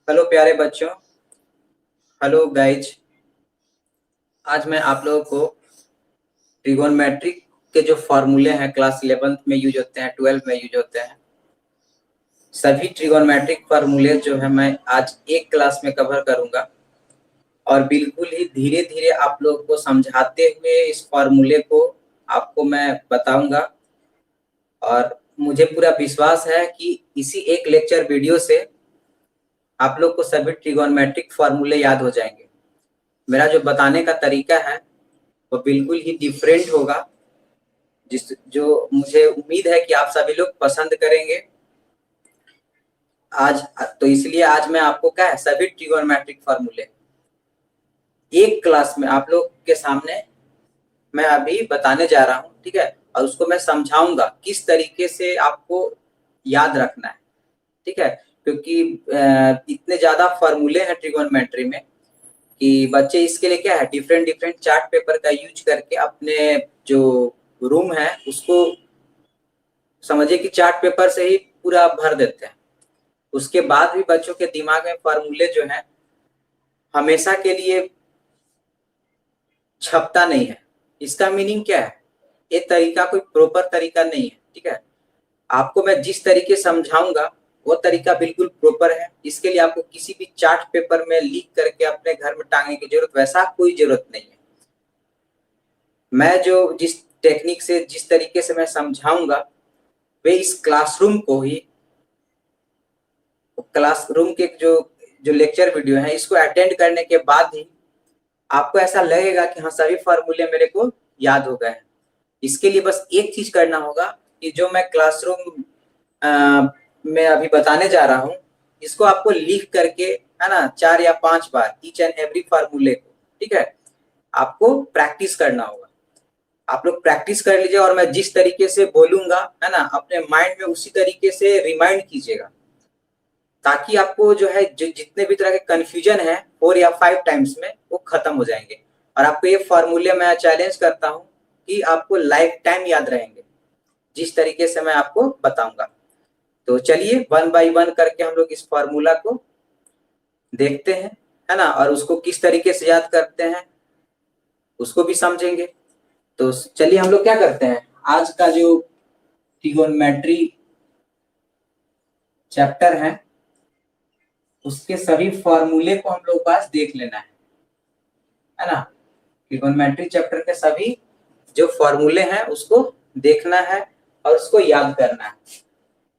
Hello प्यारे बच्चों। Hello guys. आज मैं आप लोगों को ट्रिगोनमेट्रिक के जो फॉर्मूले हैं क्लास 11th में यूज होते हैं, 12th में यूज होते हैं, सभी ट्रिगोनमेट्रिक फॉर्मूले जो है मैं आज एक क्लास में कवर करूंगा और बिल्कुल ही धीरे धीरे आप लोगों को समझाते हुए इस फॉर्मूले को आपको मैं बताऊंगा। और मुझे पूरा विश्वास है कि इसी एक लेक्चर वीडियो से आप लोग को सभी ट्रिगोनमेट्रिक फॉर्मूले याद हो जाएंगे। मेरा जो बताने का तरीका है वो बिल्कुल ही डिफरेंट होगा, जिस जो मुझे उम्मीद है कि आप सभी लोग पसंद करेंगे। आज तो इसलिए आज मैं आपको क्या है सभी ट्रिगोनोमेट्रिक फॉर्मूले एक क्लास में आप लोग के सामने मैं अभी बताने जा रहा हूँ, ठीक है। और उसको मैं समझाऊंगा किस तरीके से आपको याद रखना है, ठीक है। क्योंकि इतने ज्यादा फॉर्मूले हैं ट्रिगोनोमेट्री में कि बच्चे इसके लिए क्या है डिफरेंट डिफरेंट चार्ट पेपर का यूज करके अपने जो रूम है उसको समझिए कि चार्ट पेपर से ही पूरा भर देते हैं। उसके बाद भी बच्चों के दिमाग में फॉर्मूले जो है हमेशा के लिए छपता नहीं है। इसका मीनिंग क्या है, ये तरीका कोई प्रॉपर तरीका नहीं है, ठीक है। आपको मैं जिस तरीके समझाऊंगा वो तरीका बिल्कुल प्रॉपर है। इसके लिए आपको किसी भी चार्ट पेपर में लिख करके अपने घर में टांगने की जरूरत वैसा कोई जरूरत नहीं है। मैं जो जिस टेक्निक से जिस तरीके से मैं समझाऊंगा वे इस क्लासरूम को ही क्लासरूम के जो जो लेक्चर वीडियो है इसको अटेंड करने के बाद ही आपको ऐसा लगेगा कि हाँ सभी फॉर्मूले मेरे को याद हो गए हैं। इसके लिए बस एक चीज करना होगा कि जो मैं क्लासरूम में अभी बताने जा रहा हूँ इसको आपको लिख करके है ना 4 या 5 बार ईच एंड एवरी फॉर्मूले को, ठीक है, आपको प्रैक्टिस करना होगा। आप लोग प्रैक्टिस कर लीजिए और मैं जिस तरीके से बोलूंगा है ना अपने माइंड में उसी तरीके से रिमाइंड कीजिएगा, ताकि आपको जो है जितने भी तरह के कंफ्यूजन है 4 या 5 टाइम्स में वो खत्म हो जाएंगे। और आपको ये फॉर्मूले मैं चैलेंज करता हूँ कि आपको लाइफ टाइम याद रहेंगे जिस तरीके से मैं आपको बताऊंगा। तो चलिए 1 बाय 1 करके हम लोग इस फॉर्मूला को देखते हैं, है ना, और उसको किस तरीके से याद करते हैं उसको भी समझेंगे। तो चलिए हम लोग क्या करते हैं, आज का जो ट्रिगोनोमेट्री चैप्टर है उसके सभी फॉर्मूले को हम लोग पास देख लेना है ना। ट्रिगोनोमेट्री चैप्टर के सभी जो फॉर्मूले हैं उसको देखना है और उसको याद करना है।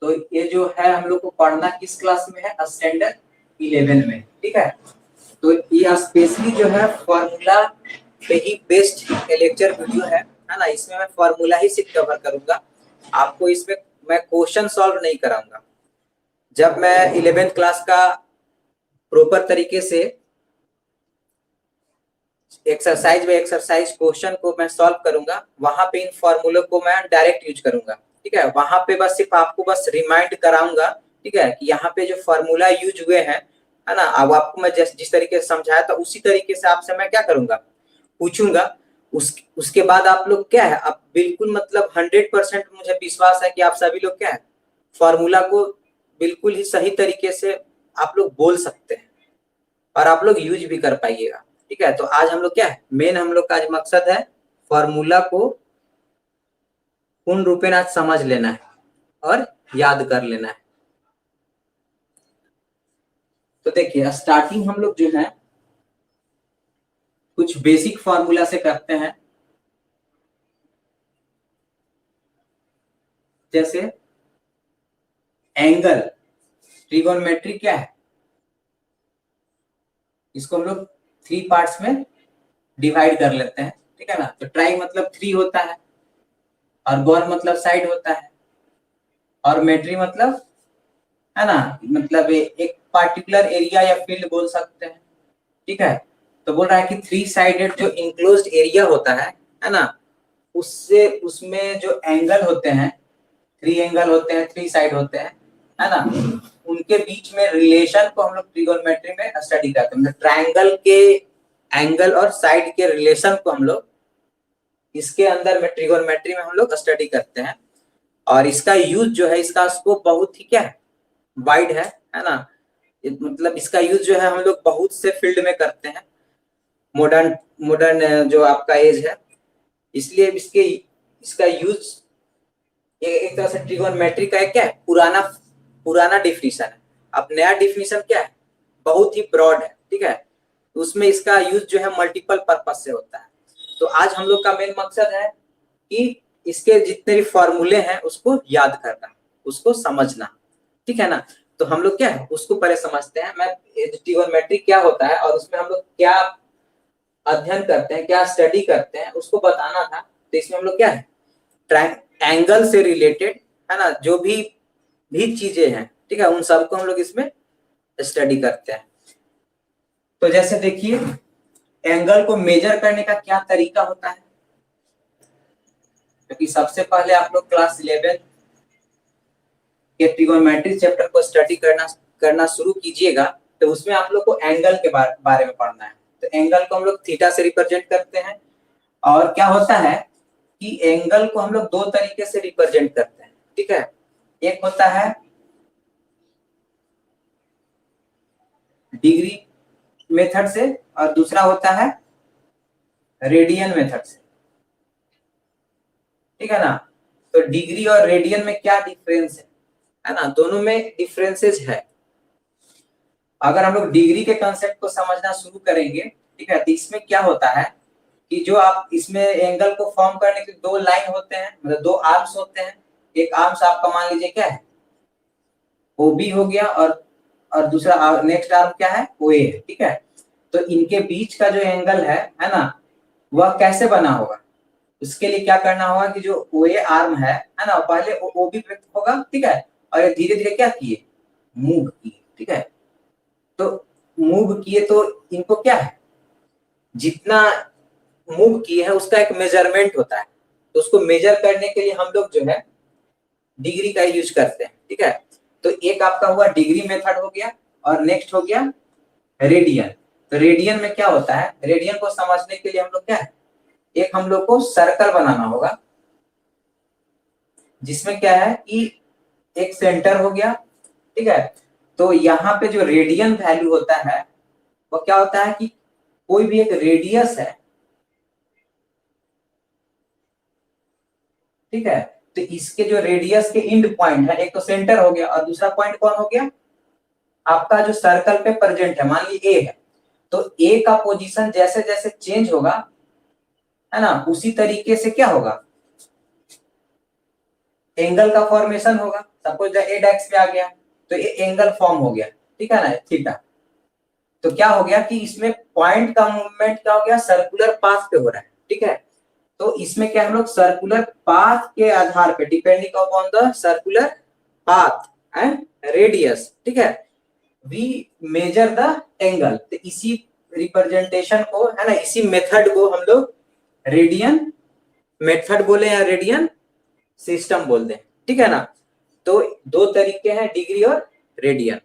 तो ये जो है हम लोग को पढ़ना किस क्लास में है, स्टैंडर्ड 11 में, ठीक है। तो ये स्पेशली जो है फॉर्मूला पे ही बेस्ड लेक्चर वीडियो है ना। इसमें मैं फॉर्मूला ही सिर्फ कवर करूंगा, आपको इसमें मैं क्वेश्चन सॉल्व नहीं कराऊंगा। जब मैं 11th क्लास का प्रॉपर तरीके से एक्सरसाइज बाय एक्सरसाइज क्वेश्चन को मैं सॉल्व करूंगा वहां पे इन फॉर्मूलों को मैं डायरेक्ट यूज करूंगा, ठीक है। वहां पे बस सिर्फ आपको बस रिमाइंड कराऊंगा, ठीक है, कि यहाँ पे जो फॉर्मूला यूज हुए हैं है ना, अब आपको मैं जिस तरीके से समझाया था उसी तरीके से आपसे मैं क्या करूंगा पूछूंगा। उसके बाद आप लोग क्या है आप बिल्कुल मतलब 100% मुझे विश्वास है कि आप सभी लोग क्या है फॉर्मूला को बिल्कुल ही सही तरीके से आप लोग बोल सकते हैं और आप लोग यूज भी कर पाइएगा, ठीक है। तो आज हम लोग क्या है मेन हम लोग का आज मकसद है फॉर्मूला को पूर्ण रूपेण आज समझ लेना है और याद कर लेना है। तो देखिए स्टार्टिंग हम लोग जो है कुछ बेसिक फॉर्मूला से करते हैं। जैसे एंगल, ट्रिगोनोमेट्री क्या है, इसको हम लोग 3 पार्ट्स में डिवाइड कर लेते हैं, ठीक है ना। तो ट्राई मतलब 3 होता है और गोल मतलब साइड होता है और मेट्री मतलब है ना मतलब एक पार्टिकुलर एरिया या फील्ड बोल सकते हैं, ठीक है। तो बोल रहा है कि 3 साइडेड जो इंक्लोज्ड एरिया होता है ना, उससे उसमें जो एंगल होते हैं 3 एंगल होते हैं 3 साइड होते हैं, है ना, उनके बीच में रिलेशन को हम लोग ट्रिगोनोमेट्री में स्टडी करते हैं। मतलब ट्रायंगल के एंगल और साइड के रिलेशन को हम लोग इसके अंदर में ट्रिगोनोमेट्री में हम लोग स्टडी करते हैं। और इसका यूज जो है इसका स्कोप बहुत ही क्या है वाइड है ना। मतलब इसका यूज जो है हम लोग बहुत से फील्ड में करते हैं, मॉडर्न मॉडर्न जो आपका एज है, इसलिए इसका यूज एक तरह से ट्रिगोनोमेट्री का एक क्या है, पुराना पुराना डिफिनीशन है। अब नया डिफिनीशन क्या है, बहुत ही ब्रॉड है, ठीक है। उसमें इसका यूज जो है मल्टीपल पर्पज से होता है। तो आज हम लोग का मेन मकसद है कि इसके जितने भी फॉर्मूले हैं उसको याद करना, उसको समझना, ठीक है ना। तो हम लोग क्या है उसको पहले समझते हैं। मैं ट्रिगोनोमेट्री क्या होता है और उसमें हम लोग क्या अध्ययन करते हैं, क्या स्टडी करते हैं, उसको बताना था। तो इसमें हम लोग क्या है, एंगल से रिलेटेड है ना, जो भी चीजें हैं, ठीक है, उन सबको हम लोग इसमें स्टडी करते हैं। तो जैसे देखिए, एंगल को मेजर करने का क्या तरीका होता है, क्योंकि सबसे पहले आप लोग क्लास 11 के ट्रिगोनोमेट्री चैप्टर को स्टडी करना शुरू कीजिएगा, तो उसमें आप लोग को एंगल के बारे में पढ़ना है। तो एंगल को हम लोग थीटा से रिप्रेजेंट करते हैं। और क्या होता है कि एंगल को हम लोग दो तरीके से रिप्रेजेंट करते हैं, ठीक है। एक होता है डिग्री मेथड से और दूसरा होता है रेडियन मेथड से, ठीक है ना। तो डिग्री और रेडियन में क्या डिफरेंस है ना, दोनों में डिफरेंसेस है। अगर हम लोग डिग्री के कंसेप्ट को समझना शुरू करेंगे, ठीक है, तो इसमें क्या होता है कि जो आप इसमें एंगल को फॉर्म करने के दो लाइन होते हैं, मतलब दो आर्म्स होते हैं। एक आर्म्स आपका मान लीजिए क्या है, ओबी हो गया, और दूसरा नेक्स्ट आर्म क्या है, ओए है, ठीक है। तो इनके बीच का जो एंगल है ना, वह कैसे बना होगा। उसके लिए क्या करना होगा कि जो ओए आर्म है ना, पहले ओबी पे होगा, ठीक है, और ये धीरे धीरे क्या किए, मूव किए, ठीक है। तो मूव किए तो इनको क्या है, जितना मूव किए हैं उसका एक मेजरमेंट होता है। तो उसको मेजर करने के लिए हम लोग जो है डिग्री का यूज करते हैं, ठीक है। तो एक आपका हुआ डिग्री मेथड हो गया, और नेक्स्ट हो गया रेडियन। तो रेडियन में क्या होता है, रेडियन को समझने के लिए हम लोग क्या है, एक हम लोग को सर्कल बनाना होगा, जिसमें क्या है कि एक सेंटर हो गया, ठीक है। तो यहाँ पे जो रेडियन वैल्यू होता है वो क्या होता है कि कोई भी एक रेडियस है, ठीक है। तो इसके जो रेडियस के एंड पॉइंट है, एक तो सेंटर हो गया और दूसरा पॉइंट कौन हो गया, आपका जो सर्कल पे प्रेजेंट है, मान लीजिए ए है। तो ए का पोजीशन जैसे जैसे चेंज होगा, है ना, उसी तरीके से क्या होगा, एंगल का फॉर्मेशन होगा। सपोज ए डेक्स पे आ गया तो ये एंगल फॉर्म हो गया, ठीक है ना, थीटा। तो क्या हो गया कि इसमें पॉइंट का मूवमेंट क्या हो गया, सर्कुलर पाथ पे हो रहा है, ठीक है। तो इसमें क्या हम लोग सर्कुलर पाथ के आधार पे, depending upon the circular path and radius, ठीक है, वी मेजर द एंगल। तो इसी रिप्रेजेंटेशन को है ना, इसी मेथड को हम लोग रेडियन मेथड बोले या रेडियन सिस्टम बोल दें, ठीक है ना। तो दो तरीके हैं, डिग्री और रेडियन।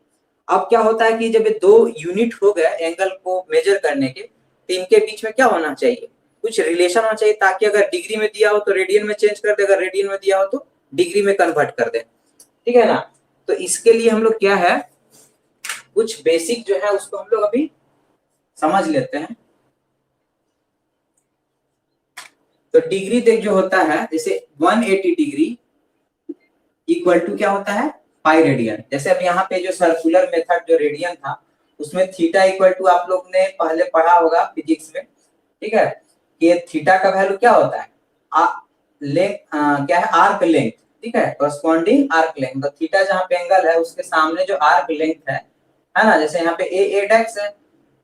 अब क्या होता है कि जब ये दो यूनिट हो गए एंगल को मेजर करने के, तो इनके बीच में क्या होना चाहिए, कुछ रिलेशन होना चाहिए, ताकि अगर डिग्री में दिया हो तो रेडियन में चेंज कर दे, अगर रेडियन में दिया हो तो डिग्री में कन्वर्ट कर दे, ठीक है ना। तो इसके लिए हम लोग क्या है, कुछ बेसिक जो है उसको हम लोग अभी समझ लेते हैं। तो डिग्री देख जो होता है, जैसे 180 डिग्री इक्वल टू क्या होता है, पाई रेडियन। जैसे अब यहाँ पे जो सर्कुलर मेथड जो रेडियन था, उसमें थीटा इक्वल टू आप लोग ने पहले पढ़ा होगा फिजिक्स में, ठीक है, कि थीटा का वैल्यू क्या होता है, क्या है, आर्क लेंथ, ठीक है, कॉरस्पॉन्डिंग आर्क लेंथ। तो थीटा जहाँ पे एंगल है उसके सामने जो आर्क लेंथ है ना, जैसे यहाँ पे ए डेक्स है,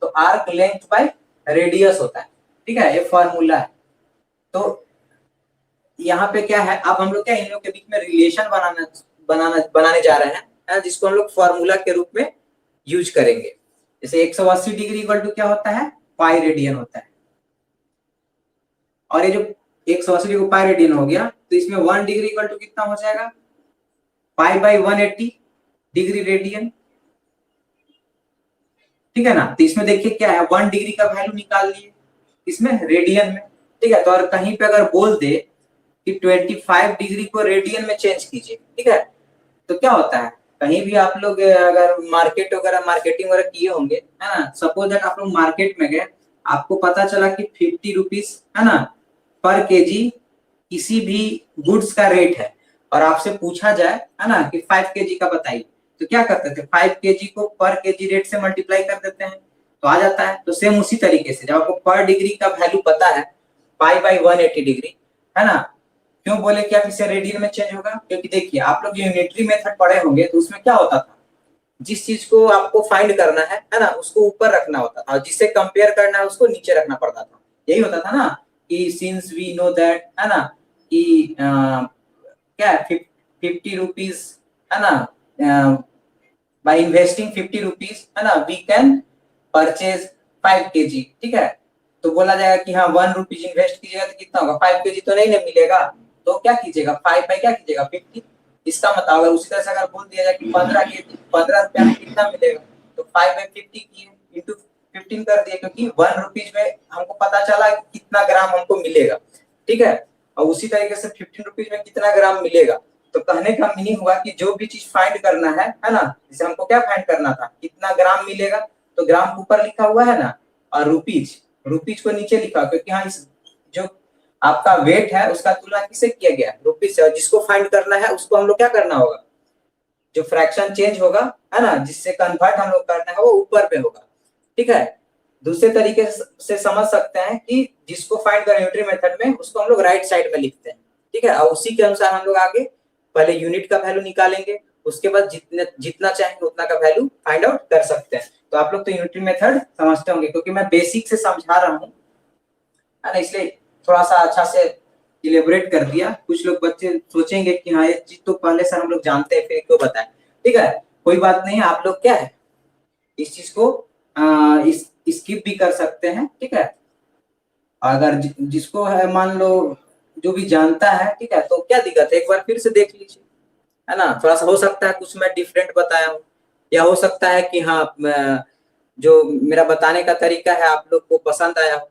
तो आर्क लेंथ बाय रेडियस होता है, ठीक है, ये फॉर्मूला है। तो यहाँ पे क्या है, अब हम लोग क्या इन लोग के बीच में रिलेशन बनाने जा रहे हैं, जिसको हम लोग फॉर्मूला के रूप में यूज करेंगे। जैसे 180 डिग्री इक्वल टू क्या होता है, पाई रेडियन होता है। और ये जो 180 डिग्री पाई रेडियन हो गया, तो इसमें 1 डिग्री इक्वल टू कितना हो जाएगा, पाई बाई 180 डिग्री रेडियन, ठीक है ना। तो इसमें देखिए क्या है, 1 डिग्री का वैल्यू निकाल लिए इसमें रेडियन में, ठीक है। तो और कहीं पे अगर बोल दे कि 25 डिग्री को रेडियन में चेंज कीजिए, ठीक है, तो क्या होता है, कहीं भी आप लोग अगर मार्केटिंग वगैरह किए होंगे, है ना, सपोज दैट आप लोग मार्केट में गए, आपको पता चला कि 50 रुपीज, है ना, पर केजी किसी भी गुड्स का रेट है, और आपसे पूछा जाए, है ना, कि 5 केजी का बताइए, तो क्या करते थे, 5 केजी को पर केजी रेट से मल्टीप्लाई कर देते हैं तो आ जाता है। तो सेम उसी तरीके से जब आपको पर डिग्री का वैल्यू पता है, पाई बाई 180 डिग्री, है ना, क्यों बोले कि आप इसे रेडियन में चेंज होगा, क्योंकि देखिए आप लोग यूनिटरी मेथड पढ़े होंगे तो उसमें क्या होता था, जिस चीज को आपको फाइंड करना है ना, उसको ऊपर रखना होता था, और जिससे कंपेयर करना है उसको नीचे रखना पड़ता था। यही होता था ना, कि सिंस वी नो दैट, है ना, कि क्या 50 रुपीज, है ना, बाय इन्वेस्टिंग 50 रुपीज, है ना, वी कैन परचेज 5 केजी, ठीक है। तो बोला जाएगा कि हाँ 1 रुपीज इन्वेस्ट कीजिएगा तो कितना होगा, 5 केजी तो नहीं ना मिलेगा, तो क्या कीजिएगा 5 बाई क्या कीजिएगा 50। इसका मतलब अगर उसी तरह से अगर बोल दिया जाए कि 15 केजी 15 रुपया में कितना मिलेगा, तो 5 बाई 50 किए इंटू 15 कर दिए, क्योंकि 1 रुपीज में हमको पता चला कि कितना ग्राम हमको मिलेगा, ठीक है। और उसी तरीके से 15 रुपीज में कितना ग्राम मिलेगा, तो कहने का मीनिंग हुआ कि जो भी चीज फाइंड करना है ना, जैसे हमको क्या फाइंड करना था, कितना ग्राम मिलेगा, तो ग्राम ऊपर लिखा हुआ है ना, और रुपीज रुपीज को नीचे लिखा, क्योंकि हाँ इस जो आपका वेट है उसका तुलना किससे किया गया, रुपीज से, और जिसको फाइंड करना है उसको हम लोग क्या करना होगा, जो फ्रैक्शन चेंज होगा, है ना, जिससे कन्वर्ट हम लोग करना है वो ऊपर पे होगा, ठीक है। दूसरे तरीके से समझ सकते हैं कि जिसको फाइंड करें यूनिटरी मेथड में, उसको हम लोग राइट साइड में लिखते हैं, ठीक है, और उसी के अनुसार हम लोग आगे पहले यूनिट का वैल्यू निकालेंगे, उसके बाद जितना चाहेंगे उतना का वैल्यू फाइंड आउट कर सकते हैं। तो आप लोग तो यूनिटरी मेथड समझते होंगे, क्योंकि मैं बेसिक से समझा रहा हूँ, है ना, इसलिए थोड़ा सा अच्छा से इलेबोरेट कर दिया। कुछ लोग बच्चे सोचेंगे कि हाँ ये चीज तो पहले से हम लोग जानते हैं, फिर क्यों बताएं, ठीक है, कोई बात नहीं है। आप लोग क्या है, इस चीज को स्किप भी कर सकते हैं, ठीक है। अगर जिसको है मान लो जो भी जानता है, ठीक है, तो क्या दिक्कत है, एक बार फिर से देख लीजिए, है ना। थोड़ा सा हो सकता है कुछ मैं डिफरेंट बताया हूँ, या हो सकता है कि हाँ जो मेरा बताने का तरीका है आप लोग को पसंद आया हो,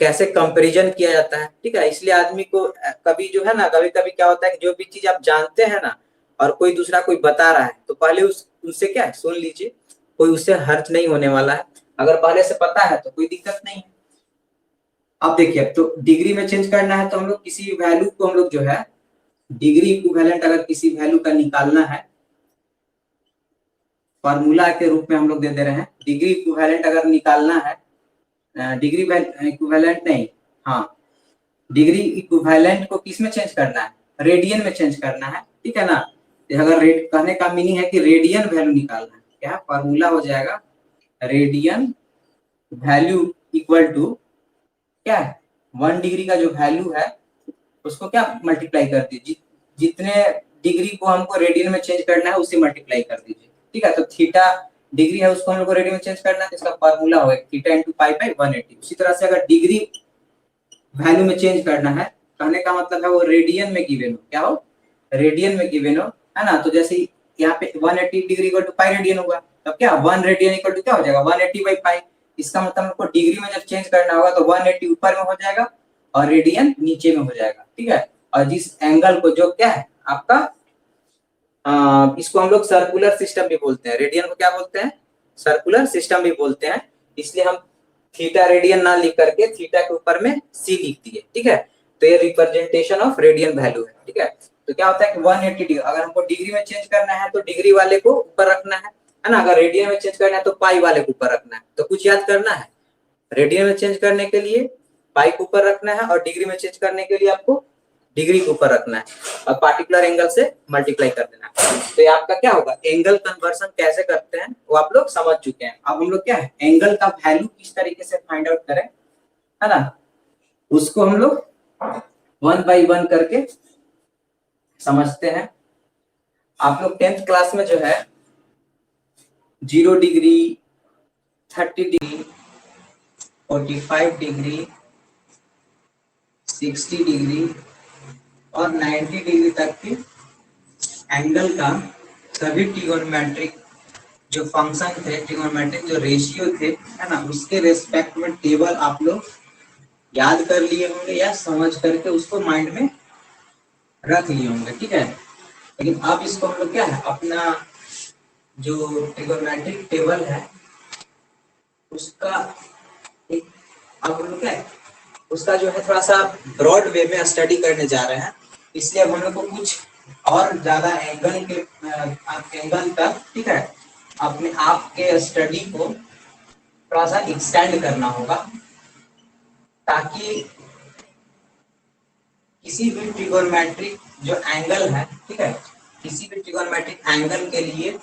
कैसे कंपैरिजन किया जाता है, ठीक है। इसलिए आदमी को कभी जो है ना, कभी कभी क्या होता है कि जो भी चीज आप जानते हैं ना, और कोई दूसरा कोई बता रहा है, तो पहले उससे क्या है सुन लीजिए, कोई उससे हर्ज नहीं होने वाला है, अगर पहले से पता है तो कोई दिक्कत नहीं है। अब देखिए, तो डिग्री में चेंज करना है तो हम लोग किसी वैल्यू को हम लोग जो है डिग्री इक्विवेलेंट अगर किसी वैल्यू का निकालना है, फॉर्मूला के रूप में हम लोग दे दे रहे हैं, डिग्री इक्विवेलेंट अगर निकालना है, डिग्री इक्विवेलेंट नहीं, हाँ डिग्री इक्विवेलेंट को किस में चेंज करना है, रेडियन में चेंज करना है, ठीक है ना। अगर रेट कहने का मीनिंग है कि रेडियन वैल्यू निकालना है, क्या फॉर्मूला हो जाएगा, रेडियन वैल्यू इक्वल टू क्या है, 1 डिग्री का जो वैल्यू है उसको क्या मल्टीप्लाई कर दीजिए, जितने डिग्री को हमको रेडियन में चेंज करना है उसे मल्टीप्लाई कर दीजिए, ठीक है। तो थीटा डिग्री है उसको हम लोग को रेडियन में चेंज करना है, तो इसका फार्मूला होगा थीटा इंटू पाई बाई 180। उसी तरह से अगर डिग्री वैल्यू में चेंज करना है, कहने का मतलब है वो रेडियन में गिवन हो, क्या हो, रेडियन में गिवन हो, है ना। तो जैसे यहाँ पे 180 degree equal to pi radian होगा, तब क्या 1 रेडियन इक्वल टू क्या हो जाएगा 180 बाई पाई। इसका मतलब हमको डिग्री में जब चेंज करना होगा तो 180 ऊपर में हो जाएगा और रेडियन नीचे में हो जाएगा, ठीक है। और जिस एंगल को जो क्या है आपका इसको हम लोग सर्कुलर सिस्टम भी बोलते हैं, रेडियन को क्या बोलते हैं, सर्कुलर सिस्टम भी बोलते हैं। इसलिए हम थीटा रेडियन ना लिख करके थीटा के ऊपर में सी लिख दिए, ठीक है। तो ये रिप्रेजेंटेशन ऑफ रेडियन वैल्यू है, ठीक है। तो क्या होता है कि 180 डिग्री अगर हमको डिग्री में चेंज करना है तो डिग्री वाले को ऊपर रखना है ना, अगर रेडियन में चेंज करना है तो पाई वाले को ऊपर रखना है। तो कुछ याद करना है, रेडियन में चेंज करने के लिए पाई को ऊपर रखना है, और डिग्री में चेंज करने के लिए आपको डिग्री के ऊपर रखना है, और पार्टिकुलर एंगल से मल्टीप्लाई कर देना है। तो ये आपका क्या होगा, एंगल कन्वर्सन कैसे करते हैं वो आप लोग समझ चुके हैं। अब हम लोग क्या है एंगल का वैल्यू किस तरीके से फाइंड आउट करें, है ना, उसको हम लोग 1 बाई 1 करके समझते हैं। आप लोग 10th क्लास में जो है 0 डिग्री, 30 डिग्री, 45 डिग्री, 60 डिग्री और 90 डिग्री तक के एंगल का सभी ट्रिगोनोमेट्रिक जो फंक्शन थे, ट्रिगोनोमेट्रिक जो रेशियो थे, है ना, उसके रेस्पेक्ट में टेबल आप लोग याद कर लिए होंगे या समझ करके उसको माइंड में रख लिए होंगे, ठीक है। लेकिन अब इसको हम लोग क्या है, अपना जो ट्रिगोनोमेट्रिक टेबल है उसका एक, अब हम लोग क्या है, उसका जो है थोड़ा सा ब्रॉड वे में स्टडी करने जा रहे हैं, इसलिए अब हम लोग को कुछ और ज्यादा एंगल के एंगल तक, ठीक है, अपने आप के स्टडी को थोड़ा सा एक्सटेंड करना होगा, ताकि किसी भी ट्रिगोनोमेट्रिक जो एंगल है, ठीक है, किसी भी ट्रिगोनोमेट्रिक एंगल के लिए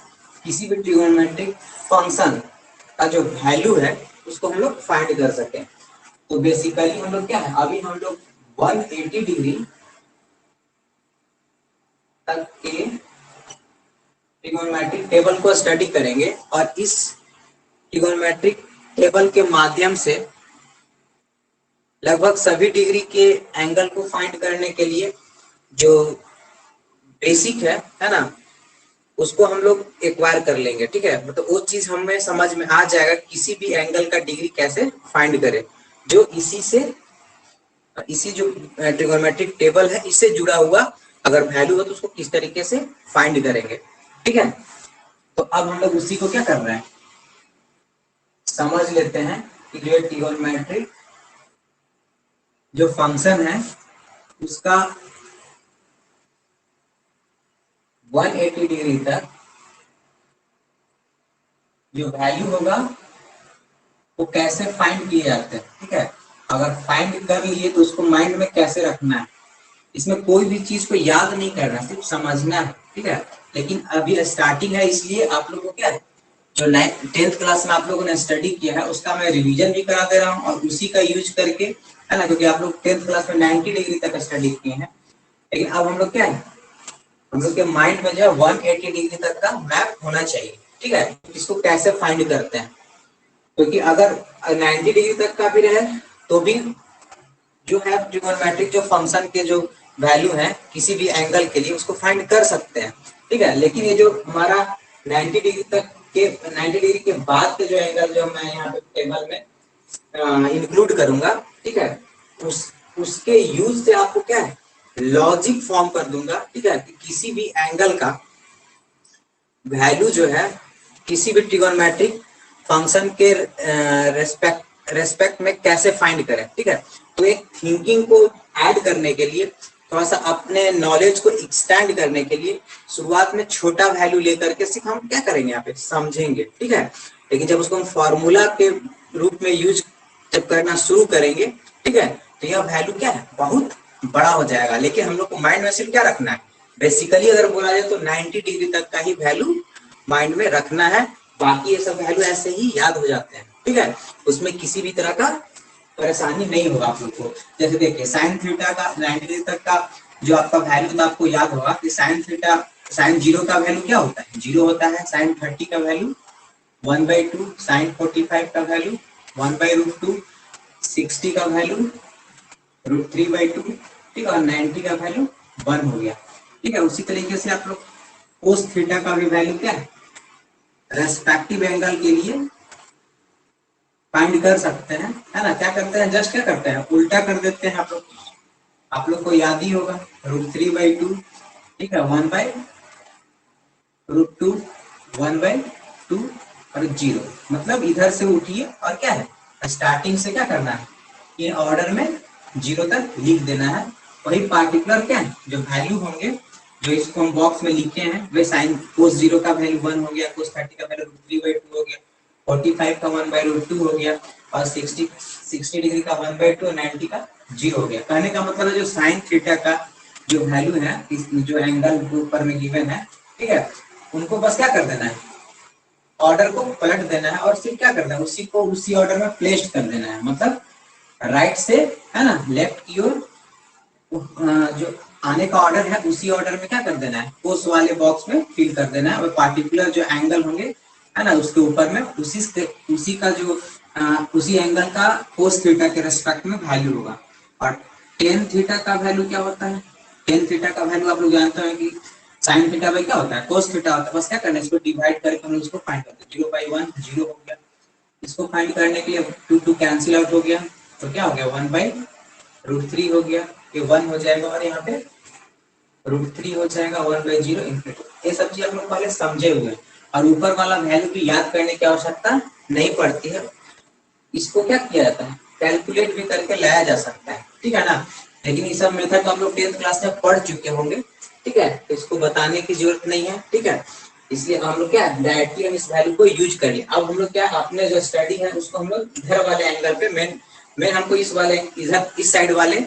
किसी भी ट्रिगोनोमेट्रिक फंक्शन का जो वैल्यू है उसको हम लोग फाइंड कर सकें। तो बेसिकली हम लोग क्या है, अभी हम लोग 180 डिग्री तक के ट्रिगोनोमेट्रिक टेबल को स्टडी करेंगे, और इस ट्रिगोनोमेट्रिक टेबल के माध्यम से लगभग सभी डिग्री के एंगल को फाइंड करने के लिए जो बेसिक है ना, उसको हम लोग एक्वायर कर लेंगे, ठीक है। मतलब वो चीज हमें समझ में आ जाएगा किसी भी एंगल का डिग्री कैसे फाइंड करें, जो इसी जो ट्रिगोनोमेट्रिक टेबल है इससे जुड़ा हुआ अगर वैल्यू हो तो उसको किस तरीके से फाइंड करेंगे, ठीक है। तो अब हम लोग उसी को क्या कर रहे हैं, समझ लेते हैं कि जो ट्रिगोनोमेट्रिक जो फंक्शन है उसका 180 डिग्री तक जो वैल्यू होगा वो कैसे फाइंड किए जाते हैं, ठीक है। अगर फाइंड कर लिए तो उसको माइंड में कैसे रखना है, इसमें कोई भी चीज को याद नहीं करना, सिर्फ समझना है, ठीक है। लेकिन अभी स्टार्टिंग है, इसलिए आप लोगों को क्या है, जो 10th क्लास में आप लोगों ने स्टडी किया है उसका मैं रिवीजन भी करा दे रहा हूँ, और उसी का यूज करके, है ना, क्योंकि आप लोग 10th क्लास में 90 डिग्री तक स्टडी किए हैं, लेकिन अब हम लोग क्या है, हम लोग के माइंड में जो है 180 डिग्री तक का मैप होना चाहिए, ठीक है। इसको कैसे फाइंड करते हैं, क्योंकि अगर 90 डिग्री तक का भी रहे तो भी जो है ट्रिगोनोमेट्रिक जो फंक्शन के जो वैल्यू है किसी भी एंगल के लिए उसको फाइंड कर सकते हैं, ठीक है। लेकिन ये जो हमारा 90 डिग्री तक के 90 डिग्री के बाद के जो एंगल जो मैं यहाँ पे टेबल में इंक्लूड करूंगा, ठीक है, उसके यूज से आपको क्या है, लॉजिक फॉर्म कर दूंगा, ठीक है, कि किसी भी एंगल का वैल्यू जो है किसी भी ट्रिगोनोमेट्रिक फंक्शन के रेस्पेक्ट में कैसे फाइंड करें, ठीक है। तो एक थिंकिंग को ऐड करने के लिए, थोड़ा सा अपने नॉलेज को एक्सटेंड करने के लिए शुरुआत में छोटा वैल्यू लेकर के सिर्फ हम क्या करेंगे, यहाँ पे समझेंगे, ठीक है। लेकिन जब उसको हम फॉर्मूला के रूप में यूज जब करना शुरू करेंगे, ठीक है, तो यह वैल्यू क्या है, बहुत बड़ा हो जाएगा। लेकिन हम लोग को माइंड में सिर्फ क्या रखना है, बेसिकली अगर बोला जाए तो 90 डिग्री तक का ही वैल्यू माइंड में रखना है, बाकी ये सब वैल्यू ऐसे ही याद हो जाते हैं, ठीक है। उसमें किसी भी तरह का परेशानी नहीं होगा आप लोग को। जैसे देखिए साइन थीटा का 90 डिग्री तक का जो आपका वैल्यू था, आपको याद होगा कि साइन थीटा, साइन 0 का वैल्यू क्या होता है, 0 होता है। साइन 30 का वैल्यू 1/2, साइन 45 का वैल्यू 1/√2, 60 का वैल्यू √3/2, ठीक है, और 90 का वैल्यू 1 हो गया, ठीक है। उसी तरीके से आप लोग कोस थीटा का भी वैल्यू क्या है, रेस्पेक्टिव एंगल के लिए फाइंड कर सकते हैं, है ना। क्या करते हैं, जस्ट क्या करते हैं, उल्टा कर देते हैं। आप लोग को याद ही होगा √3/2, ठीक है, 1/√2, 1/2 और 0, मतलब इधर से उठिए और क्या है, स्टार्टिंग से क्या करना है, इन ऑर्डर में 0 तक लिख देना है। वही पार्टिकुलर क्या है, जो वैल्यू होंगे जो इसको हम बॉक्स में लिखे हैं, वे साइन कोस 0 का वैल्यू 1 हो गया, कोस 30 का वैल्यू √3/2 हो गया, 45 का 1/√2 हो गया, और 60 डिग्री का 1/2 और 90 का 0 हो गया। कहने का मतलब है जो साइन थीटा का जो वैल्यू है, इस जो एंगल के ऊपर में गिवन है, ठीक है, उनको बस क्या कर देना है, ऑर्डर को पलट देना है, और फिर क्या करना है, उसी को उसी ऑर्डर में प्लेस कर देना है। मतलब राइट से, है ना, लेफ्ट की ओर जो आने का ऑर्डर है उसी ऑर्डर में क्या कर देना है, कोस वाले बॉक्स में फिल कर देना है, और पार्टिकुलर जो एंगल होंगे, है ना, उसके ऊपर में उसी का जो उसी एंगल का कोस थीटा के रेस्पेक्ट में वैल्यू होगा। और टेन थीटा का वैल्यू क्या होता है, टेन थीटा का वैल्यू आप लोग जानते हैं कि साइन थीटा बाई क्या होता है, कोस थीटा होता है। बस क्या करना है, इसको डिवाइड करके हम इसको फाइंड करते हैं, 0/1 0 हो गया। इसको फाइंड करने के लिए 2 कैंसिल आउट हो गया, तो क्या हो गया, 1/√3 हो गया, ये 1 हो जाएगा, और यहाँ पे √3 हो जाएगा 1/0 इंफिनिटी। ये सब चीज हम लोग पहले समझे हुए हैं और ऊपर वाला वैल्यू की याद करने की आवश्यकता नहीं पड़ती है। इसको क्या किया जाता है, कैलकुलेट भी करके लाया जा सकता है, ठीक है ना। लेकिन ये सब मेथड तो हम लोग 10th क्लास में पढ़ चुके होंगे, ठीक है, तो इसको बताने की जरूरत नहीं है, ठीक है। इसलिए हम लोग क्या डायरेक्टली हम इस वैल्यू को यूज कर लिए। अब हम लोग क्या अपने जो स्टडी है उसको हम लोग इधर वाले एंगल पे मेन मेन हमको इस वाले इधर इस साइड वाले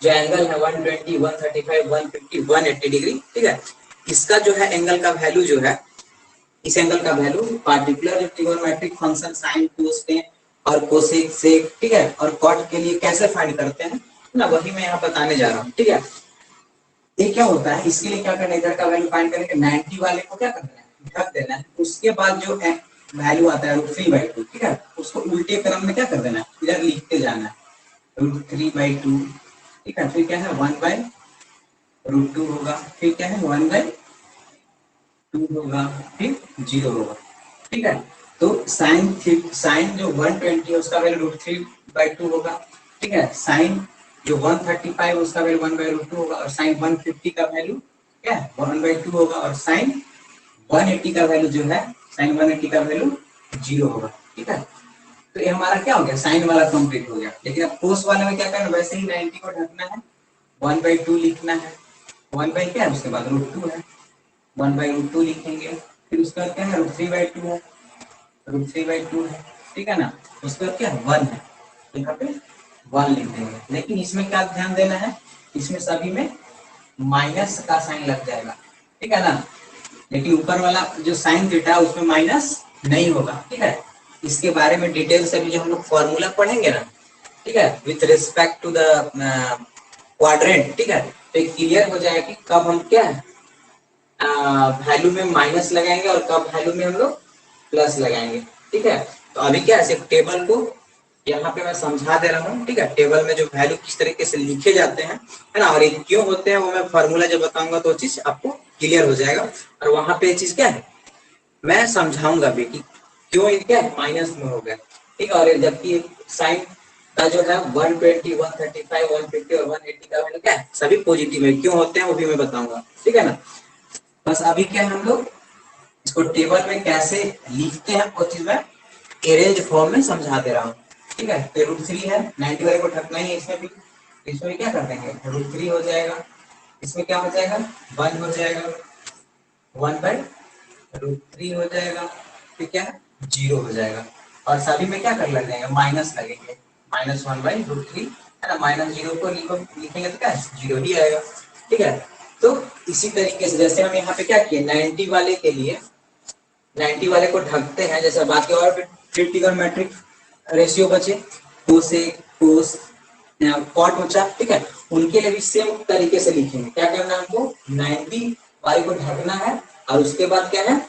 जो एंगल है 120 135 150 180 डिग्री, ठीक है, इसका जो है एंगल का वैल्यू जो है, इस एंगल का वैल्यू पार्टिकुलर जो ट्रिगोनोमेट्रिक फंक्शन साइन कोस और कोसेक सेक, ठीक है, और कॉट के लिए कैसे फाइंड करते हैं ना, वही मैं यहाँ बताने जा रहा हूँ, ठीक है। ये क्या होता है, इसके लिए क्या करना है, इधर का वैल्यू फाइंड करने के 90 वाले को क्या करना है, ढक देना है। उसके बाद जो वैल्यू आता है √3/2, ठीक है, उसको उल्टे क्रम में क्या कर देना है, इधर लिखते जाना है √3/2, ठीक है। फिर क्या है 1/√2 होगा, फिर क्या है 1/2 होगा, फिर 0 होगा, ठीक है। तो साइन जो 120 है उसका वैल्यू √3/2 होगा, ठीक है। साइन जो 135 उसका वैल्यू 1/√2 होगा, और साइन 150 का वैल्यू क्या है 1/2 होगा, और साइन 180 का वैल्यू जो है, साइन 180 का वैल्यू 0 होगा, ठीक है। तो ये हमारा क्या हो गया, साइन वाला कंप्लीट हो गया। लेकिन अब कोस वाले में क्या करना, वैसे ही 90 को ढकना है, 1/2 लिखना है, 1 बाई क्या है, उसके बाद √2 है, 1/√2 लिखेंगे। फिर उसका क्या है √3/2 है, √3/2 है, ठीक है ना। उसका क्या है 1 है, यहाँ पे 1 लिख देंगे। लेकिन इसमें क्या ध्यान देना है, इसमें सभी में माइनस का साइन लग जाएगा, ठीक है ना। लेकिन ऊपर वाला जो साइन थीटा है उसमें माइनस नहीं होगा, ठीक है। इसके बारे में डिटेल से भी जो हम लोग फॉर्मूला पढ़ेंगे ना, ठीक है, with respect to the quadrant, ठीक है, तो क्लियर हो जाएगा कि कब हम क्या है वैल्यू में माइनस लगाएंगे और कब वैल्यू में हम लोग प्लस लगाएंगे, ठीक है। तो अभी क्या है सिर्फ टेबल को यहाँ पे मैं समझा दे रहा हूँ, ठीक है। टेबल में जो वैल्यू किस तरीके से लिखे जाते हैं, है ना, और ये क्यों होते हैं वो मैं फॉर्मूला जब बताऊंगा तो चीज आपको क्लियर हो जाएगा। और वहां पे चीज क्या है मैं समझाऊंगा भी कि क्यों ये क्या है माइनस में हो गया, ठीक है। और जबकि साइन का जो है 120 135 150 और 180 का वैल्यू क्या है सभी पॉजिटिव है, क्यों होते हैं वो भी मैं बताऊंगा, ठीक है ना। बस अभी क्या है हम लोग इसको टेबल में कैसे लिखते हैं वो चीज मैं अरेंज फॉर्म में समझा दे रहा हूँ, ठीक है। तो √3 है, 90 वाले को ढकना ही है, इसमें भी इसमें क्या कर देंगे √3 हो जाएगा, इसमें क्या हो जाएगा 1 हो जाएगा, 1/√3 हो जाएगा, फिर क्या है 0 हो जाएगा। और सभी में क्या कर लग जाएगा माइनस लगेंगे, -1/√3, है ना। -0 को लिखेंगे तो क्या 0 ही आएगा, ठीक है। तो इसी तरीके से जैसे हम यहाँ पे क्या किए 90 वाले के लिए 90 वाले को ढकते हैं, जैसे बाकी और फिर ट्रिगोनोमेट्रिक रेशियो बचे कोसेक कोस कॉट बचा, ठीक है। उनके लिए भी सेम तरीके से लिखेंगे। क्या करना है हमको 90 वाले को ढकना है, और उसके बाद क्या है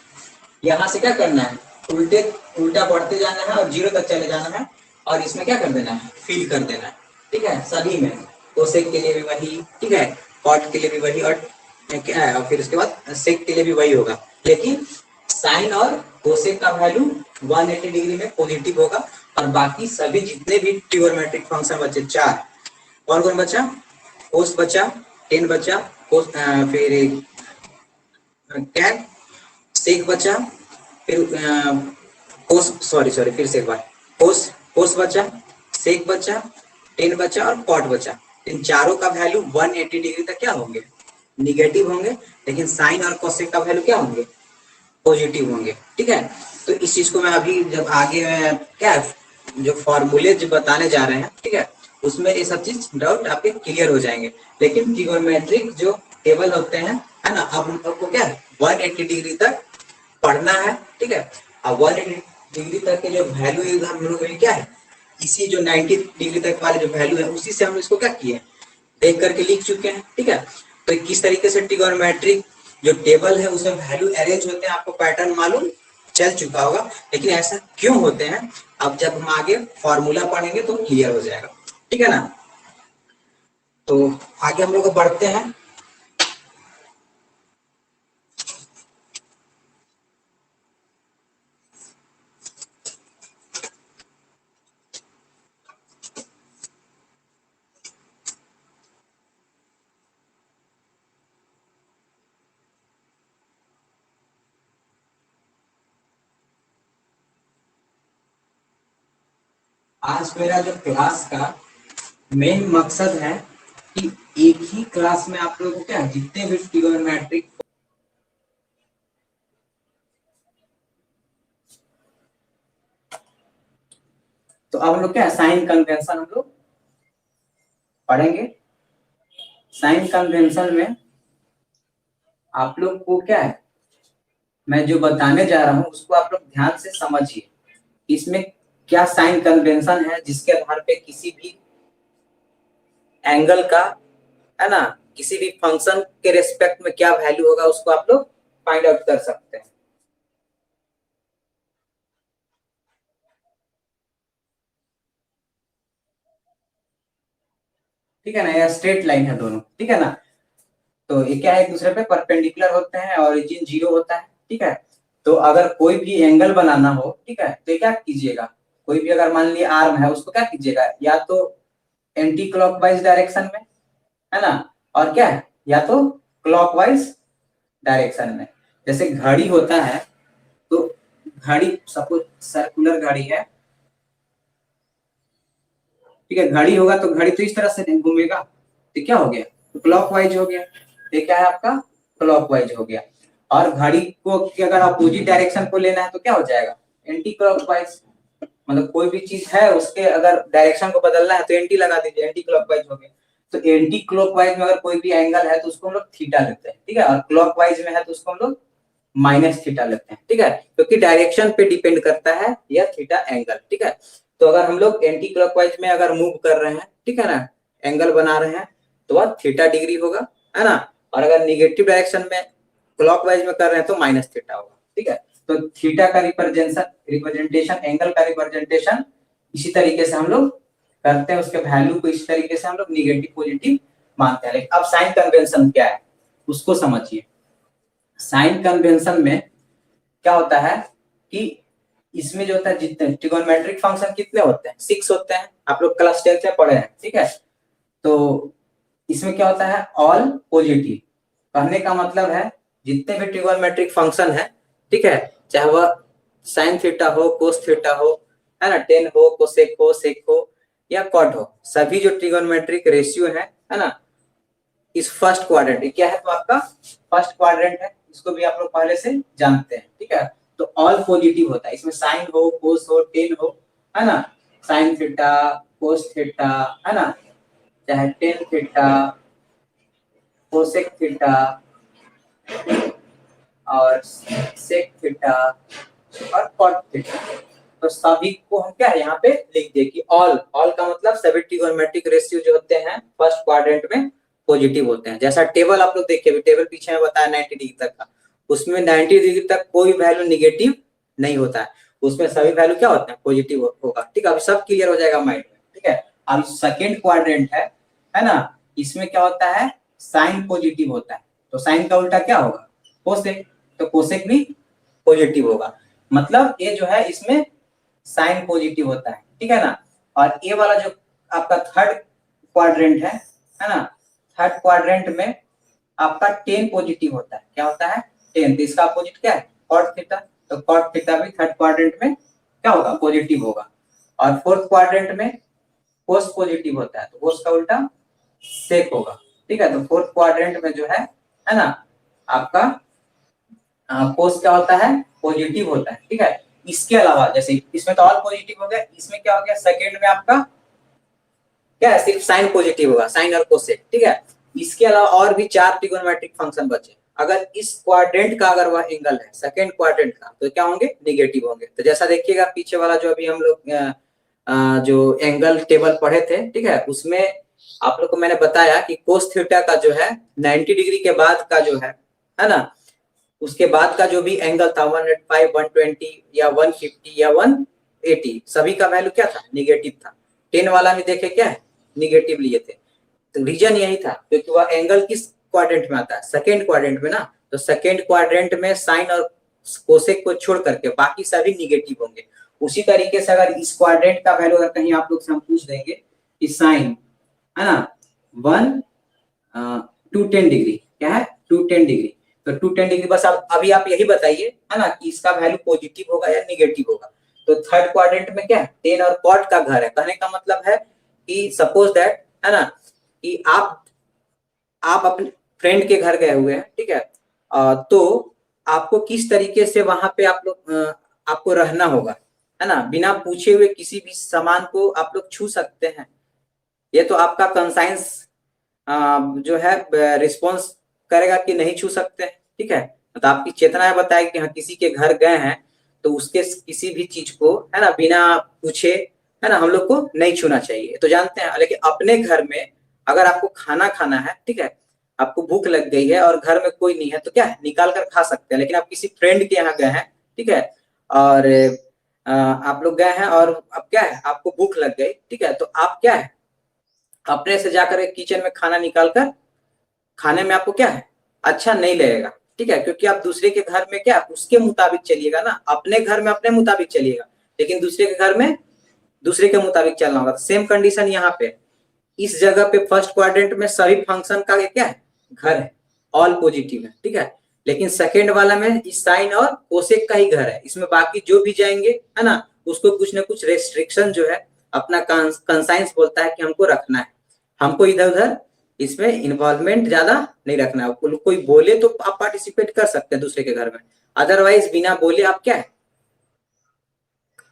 यहाँ से क्या करना है उल्टे उल्टा बढ़ते जाना है और 0 तक चले जाना है, और इसमें क्या कर देना है फिल कर देना है, ठीक है। सभी में कोसेक के लिए भी वही, ठीक है, कॉट के लिए भी वही, और क्या है और फिर उसके बाद सेक के लिए भी वही होगा। लेकिन साइन और कोसेक का वैल्यू 180 डिग्री में पॉजिटिव होगा, और बाकी सभी जितने भी ट्रिगोनोमेट्रिक फंक्शन बचे चार, कौन कौन बचा कोस बचा, टेन बचा, कोस फिर टैन सेक बचा, फिर कोस सॉरी सॉरी फिर से एक बार कोस कोस बचा, सेक बचा, टेन बचा और कॉट बचा। इन चारों का वैल्यू 180 डिग्री तक क्या होंगे निगेटिव होंगे, लेकिन साइन और कोसेक का वैल्यू क्या होंगे पॉजिटिव होंगे, ठीक है। तो इस चीज को मैं अभी जब आगे मैं क्या जो फॉर्मूले जो बताने जा रहे हैं, ठीक है, उसमें ये सब चीज डाउट आपके क्लियर हो जाएंगे। लेकिन ट्रिगोनोमेट्रिक जो टेबल होते हैं, है ना, अब उन सबको क्या 180 डिग्री तक पढ़ना है, ठीक है। अब 180 डिग्री तक के जो वैल्यू हम लोग क्या है इसी जो 90 डिग्री तक वाले जो वैल्यू है उसी से हम इसको क्या किए देख करके लिख चुके हैं, ठीक है। तो किस तरीके से ट्रिगोनोमेट्रिक जो टेबल है उसमें वैल्यू अरेंज होते हैं आपको पैटर्न मालूम चल चुका होगा। लेकिन ऐसा क्यों होते हैं अब जब हम आगे फॉर्मूला पढ़ेंगे तो क्लियर हो जाएगा, ठीक है ना। तो आगे हम लोग बढ़ते हैं। आज मेरा जो क्लास का मेन मकसद है कि एक ही क्लास में आप लोगों को क्या जितने भी ट्रिगोनोमेट्रिक, तो अब हम लोग क्या साइन कन्वेंशन हम लोग पढ़ेंगे। साइन कन्वेंशन में आप लोग को क्या है, मैं जो बताने जा रहा हूं उसको आप लोग ध्यान से समझिए। इसमें क्या साइन कन्वेंशन है जिसके आधार पे किसी भी एंगल का, है ना, किसी भी फंक्शन के रेस्पेक्ट में क्या वैल्यू होगा उसको आप लोग फाइंड आउट कर सकते हैं। ठीक है ना, यह स्ट्रेट लाइन है दोनों, ठीक है ना। तो ये क्या है, एक दूसरे पे परपेंडिकुलर होते हैं, ओरिजिन 0 होता है, ठीक है। तो अगर कोई भी एंगल बनाना हो, ठीक है, तो ये क्या कीजिएगा, कोई भी अगर मान लिया आर्म है उसको क्या कीजिएगा, या तो एंटी क्लॉकवाइज डायरेक्शन में, है ना, और क्या है, या तो क्लॉकवाइज डायरेक्शन में। जैसे घड़ी होता है, तो घड़ी सपोज सर्कुलर घड़ी है, ठीक है, घड़ी होगा तो घड़ी तो इस तरह से घूमेगा, तो क्या हो गया, तो क्लॉकवाइज हो गया। ये क्या है आपका, क्लॉकवाइज हो गया। और घड़ी को अगर अपोजिट डायरेक्शन को लेना है तो क्या हो जाएगा, एंटी क्लॉकवाइज। मतलब कोई भी चीज है उसके अगर डायरेक्शन को बदलना है तो एंटी लगा दीजिए, एंटी क्लॉकवाइज हो गया। तो एंटी क्लॉकवाइज में अगर कोई भी एंगल है तो उसको हम लोग थीटा लेते हैं, ठीक है, और क्लॉकवाइज में है तो उसको हम लोग माइनस थीटा लेते हैं, ठीक है, क्योंकि डायरेक्शन पे डिपेंड करता है यह थीटा एंगल, ठीक है। तो अगर हम लोग एंटी क्लॉकवाइज में अगर मूव कर रहे हैं, ठीक है ना, एंगल बना रहे हैं, तो वह थीटा डिग्री होगा, है ना। और अगर निगेटिव डायरेक्शन में क्लॉकवाइज में कर रहे हैं तो माइनस थीटा होगा, ठीक है। तो थीटा का रिप्रेजेंटेशन एंगल का रिप्रेजेंटेशन इसी तरीके से हम लोग करते हैं, उसके वैल्यू को इसी तरीके से हम लोग निगेटिव पॉजिटिव मानते हैं। लेकिन अब साइन कन्वेंशन क्या है उसको समझिए। साइन कन्वेंशन में क्या होता है कि इसमें जो होता है, जितने ट्रिगोनोमेट्रिक फंक्शन कितने होते हैं, 6 होते हैं, आप लोग क्लास 10 में पढ़े हैं, ठीक है। तो इसमें क्या होता है, ऑल पॉजिटिव। कहने का मतलब है जितने भी ट्रिगोनोमेट्रिक फंक्शन है, ठीक है, चाहे वह साइन थीटा हो, कोस थीटा हो, है ना, टेन हो, कोसेक हो, सेक हो, या कॉट हो, सभी जो ट्रिगोनोमेट्रिक रेशियो है ना, इस फर्स्ट क्वाड्रेंट, क्या है तो आपका फर्स्ट क्वाड्रेंट है, इसको भी आप लोग पहले से जानते हैं, ठीक है। तो ऑल पॉजिटिव होता है, इसमें साइन हो, कोस हो, टेन हो, है ना, साइन थीटा, कोस थीटा, है ना, चाहे टेन थीटा, कोसेक थीटा और सेक थीटा और कॉट थीटा, तो सभी को हम क्या है यहाँ पे लिख दे कि ऑल, ऑल का मतलब सभी ट्रिगोनोमेट्रिक रेशियो जो होते हैं फर्स्ट क्वाड्रेंट में पॉजिटिव होते हैं। जैसा टेबल आप लोग देखिए, टेबल पीछे में बताया 90 डिग्री तक का, उसमें 90 डिग्री तक कोई वैल्यू निगेटिव नहीं होता है, उसमें सभी वैल्यू क्या होते हैं, पॉजिटिव होगा, ठीक है। अभी सब क्लियर हो जाएगा माइंड में, ठीक है। अब सेकेंड क्वाड्रेंट है ना, इसमें क्या होता है, साइन पॉजिटिव होता है, तो साइन का उल्टा क्या होगा, कोसेक, तो कोसेक भी पॉजिटिव होगा। मतलब ये जो है इसमें साइन पॉजिटिव होता है, ठीक है ना। और ये वाला जो आपका थर्ड क्वाड्रेंट है ना, थर्ड क्वाड्रेंट में आपका टेन पॉजिटिव होता है, क्या होता है, टेन, तो इसका अपोजिट क्या है, कॉट थीटा, तो कॉट थीटा भी थर्ड क्वाड्रेंट में क्या होगा, पॉजिटिव होगा। और फोर्थ क्वाड्रेंट में कोस पॉजिटिव होता है, तो कोस का उल्टा सेक होगा, ठीक है। तो फोर्थ क्वाड्रेंट में जो है ना, आपका कोस क्या होता है, पॉजिटिव होता है, ठीक है। इसके अलावा जैसे इसमें तो ऑल पॉजिटिव हो गया, इसमें क्या हो गया, सेकेंड में आपका क्या है, सिर्फ साइन पॉजिटिव होगा, साइन और कोसेक, ठीक है। इसके अलावा और भी 4 ट्रिगोनोमेट्रिक फंक्शन बचे, अगर इस क्वाड्रेंट का अगर वह एंगल है सेकेंड क्वाड्रेंट का, तो क्या होंगे, निगेटिव होंगे। तो जैसा देखिएगा पीछे वाला जो अभी हम लोग जो एंगल टेबल पढ़े थे, ठीक है, उसमें आप लोग को मैंने बताया कि कोस थीटा का जो है 90 डिग्री के बाद का जो है ना, उसके बाद का जो भी एंगल था 105, 120 या 150 या 180, सभी का वैल्यू क्या था, निगेटिव था। 10 वाला में देखे क्या है, निगेटिव लिए थे। तो रीजन यही था क्योंकि वह एंगल किस क्वाड्रेंट में आता है, सेकेंड क्वाड्रेंट में ना। तो सेकेंड क्वाड्रेंट में साइन और कोसेक को छोड़ करके बाकी सभी निगेटिव होंगे। उसी तरीके से अगर इस क्वाड्रेंट का वैल्यू अगर कहीं आप लोग से हम पूछ देंगे कि साइन, है ना, 1 210 डिग्री, क्या है, 210 डिग्री, तो 210 डिग्री बस अभी आप यही बताइए, है ना, कि इसका वैल्यू पॉजिटिव होगा या निगेटिव होगा। तो थर्ड क्वाड्रेंट में क्या है, टेन और कॉट का घर है। कहने का मतलब है कि सपोज दैट, है ना, कि आप अपने फ्रेंड के घर गए हुए हैं, ठीक है, तो आपको किस तरीके से वहां पे आप लोग आपको रहना होगा, है ना, बिना पूछे हुए किसी भी सामान को आप लोग छू सकते हैं। ये तो आपका कंसाइंस जो है रिस्पॉन्स करेगा कि नहीं छू सकते हैं, ठीक है। तो आपकी चेतना बताएगी कि हाँ किसी के घर गए हैं तो उसके किसी भी चीज को, है ना, बिना पूछे, है ना, हम लोग को नहीं छूना चाहिए, तो जानते हैं। लेकिन अपने घर में अगर आपको खाना खाना है, ठीक है, आपको भूख लग गई है और घर में कोई नहीं है, तो क्या है, निकाल कर खा सकते हैं। लेकिन आप किसी फ्रेंड के यहाँ गए हैं, ठीक है, और आप लोग गए हैं और अब क्या है, आपको भूख लग गई, ठीक है, तो आप क्या है, अपने से जाकर किचन में खाना निकाल कर खाने में आपको क्या है, अच्छा नहीं लगेगा, ठीक है, क्योंकि आप दूसरे के घर में क्या उसके मुताबिक चलिएगा ना, अपने घर में अपने मुताबिक चलिएगा, लेकिन दूसरे के घर में दूसरे के मुताबिक चलना होगा। सेम कंडीशन यहाँ पे, इस जगह पे फर्स्ट क्वाड्रेंट में सभी फंक्शन का क्या है, घर है, ऑल पॉजिटिव है, ठीक है। लेकिन सेकेंड वाला में इस साइन और कोसेक का ही घर है, इसमें बाकी जो भी जाएंगे, है ना, उसको कुछ ना कुछ रेस्ट्रिक्शन जो है अपना कंसाइंस बोलता है कि हमको रखना है, हमको इधर उधर इसमें इन्वॉल्वमेंट ज्यादा नहीं रखना है। कोई बोले तो आप पार्टिसिपेट कर सकते हैं दूसरे के घर में, अदरवाइज बिना बोले आप क्या है,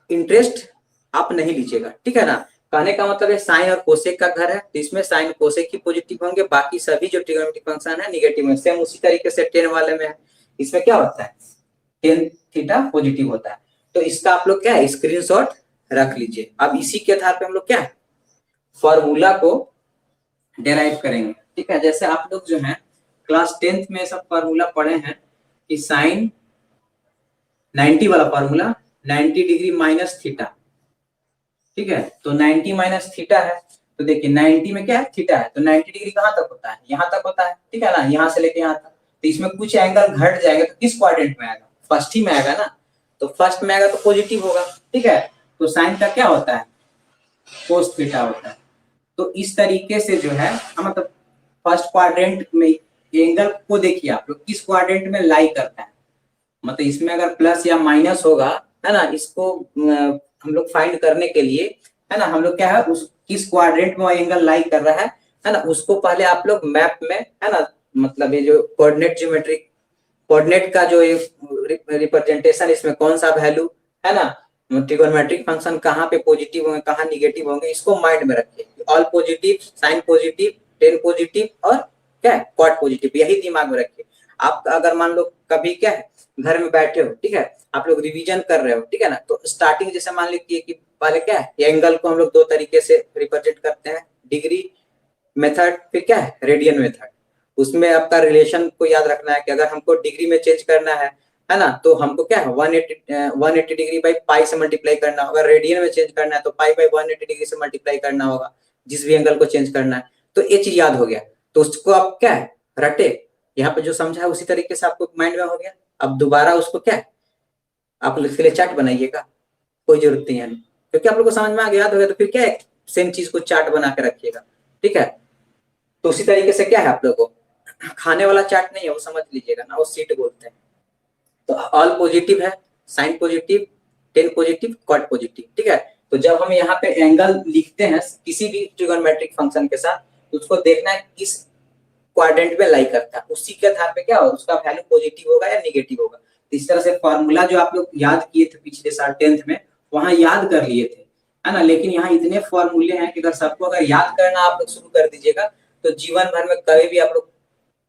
इंटरेस्ट आप नहीं लीजिएगा, ठीक है ना। कहने का मतलब है साइन और कोसेक का घर है, तो इसमें साइन कोसेक ही पॉजिटिव होंगे, बाकी सभी जो ट्रिग्नोमेट्रिक फंक्शन है निगेटिव है। सेम उसी तरीके से टेन वाले में है, इसमें क्या होता है, टेन थीटा पॉजिटिव होता है। तो इसका आप लोग क्या है, स्क्रीनशॉट रख लीजिए। अब इसी के आधार पे हम लोग क्या है, फॉर्मूला को डेराइव करेंगे, ठीक है। जैसे आप लोग जो है क्लास 10th में सब फॉर्मूला पढ़े हैं कि साइन 90 वाला फॉर्मूला 90 डिग्री माइनस थीटा, ठीक है। तो 90 माइनस थीटा है, तो देखिए 90 में क्या है, थीटा है, तो 90 डिग्री कहां तक होता है, यहां तक होता है, ठीक है ना, यहां से लेके यहां तक। तो इसमें कुछ एंगल घट जाएगा, तो किस क्वाड्रेंट में आएगा, फर्स्ट ही में आएगा ना, तो फर्स्ट में आएगा तो पॉजिटिव होगा, ठीक है। तो साइन का क्या होता है, कोस थीटा होता है। तो इस तरीके से जो है मतलब फर्स्ट क्वाड्रेंट में एंगल को देखिए आप लोग किस क्वाड्रेंट में लाई करता है, मतलब इसमें अगर प्लस या माइनस होगा, है ना, इसको हम लोग फाइंड करने के लिए, है ना, हम लोग क्या है उस किस क्वाड्रेंट में एंगल लाई कर रहा है ना, उसको पहले आप लोग मैप में, है ना, मतलब ये जो कोऑर्डिनेट ज्योमेट्रिक कोऑर्डिनेट का जो रिप्रेजेंटेशन, इसमें कौन सा वैल्यू, है ना, ट्रिगोनोमेट्रिक फंक्शन कहाँ पे पॉजिटिव होंगे कहाँ निगेटिव होंगे, इसको माइंड में रखिए। All positive, sine positive, tan positive और क्या है क्वाड पॉजिटिव, यही दिमाग में रखिए। आप अगर मान लो कभी क्या है घर में बैठे हो, ठीक है, आप लोग रिवीजन कर रहे हो, ठीक है ना, तो स्टार्टिंग जैसे मान लीजिए कि पहले क्या है एंगल को हम लोग दो तरीके से रिप्रेजेंट करते हैं, डिग्री मेथड, फिर क्या है रेडियन मेथड। उसमें आपका रिलेशन को याद रखना है कि अगर हमको डिग्री में चेंज करना है ना, तो हमको क्या है 180 डिग्री बाई पाई से मल्टीप्लाई करना होगा। रेडियन में चेंज करना है तो पाई बाई 180 डिग्री से मल्टीप्लाई करना होगा, जिस भी एंगल को चेंज करना है। तो ये चीज याद हो गया, तो उसको आप क्या है रटे, यहाँ पे जो समझा है उसी तरीके से आपको माइंड में हो गया। अब दोबारा उसको क्या है आप इसके लिए चार्ट बनाइएगा, कोई जरूरत नहीं है, क्योंकि आप लोग को समझ में आ गया, याद हो गया, तो फिर क्या है सेम चीज को चार्ट बना के रखिएगा, ठीक है। तो उसी तरीके से क्या है आप लोगों को खाने वाला चार्ट नहीं है, वो समझ लीजिएगा ना, वो सीट बोलते हैं। तो ऑल पॉजिटिव है, sine positive, tan positive, cot positive, ठीक है। तो जब हम यहाँ पे एंगल लिखते हैं किसी भी ट्रिगोनोमेट्रिक फंक्शन के साथ, तो उसको देखना है किस क्वाड्रेंट में लाई करता है, उसी के आधार पे क्या होगा उसका वैल्यू पॉजिटिव होगा या निगेटिव होगा। तो इस तरह से फॉर्मूला जो आप लोग याद किए थे पिछले साल 10th में, वहां याद कर लिए थे, है ना। लेकिन यहाँ इतने फॉर्मूले हैं कि अगर सबको अगर याद करना आप लोग शुरू कर दीजिएगा, तो जीवन भर में कभी भी आप लोग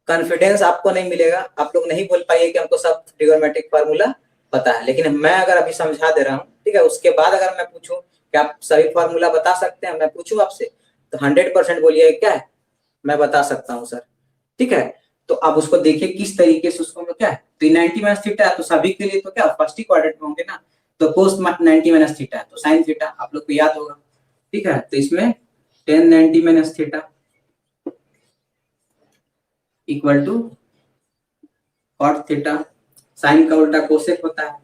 कॉन्फिडेंस आपको नहीं मिलेगा, आप लोग नहीं बोल पाइए कि हमको सब ट्रिगोनोमेट्रिक फार्मूला पता है। लेकिन मैं अगर अभी समझा दे रहा हूँ, ठीक है, उसके बाद अगर मैं पूछूं कि आप सभी फार्मूला बता सकते हैं, मैं पूछूं आपसे, तो 100% बोलिए क्या है मैं बता सकता हूँ सर, ठीक है। तो अब उसको देखिए किस तरीके से उसको क्या है, तो 90 माइनस थीटा है, तो सभी के लिए तो क्या फर्स्ट ही क्वाड्रेंट में होंगे ना, तो कोस 90 माइनस थीटा है तो साइन थीटा आप लोग को याद होगा, ठीक है। तो इसमें 10 90 minus theta equal to cot theta, sine का उल्टा कोसेक होता है,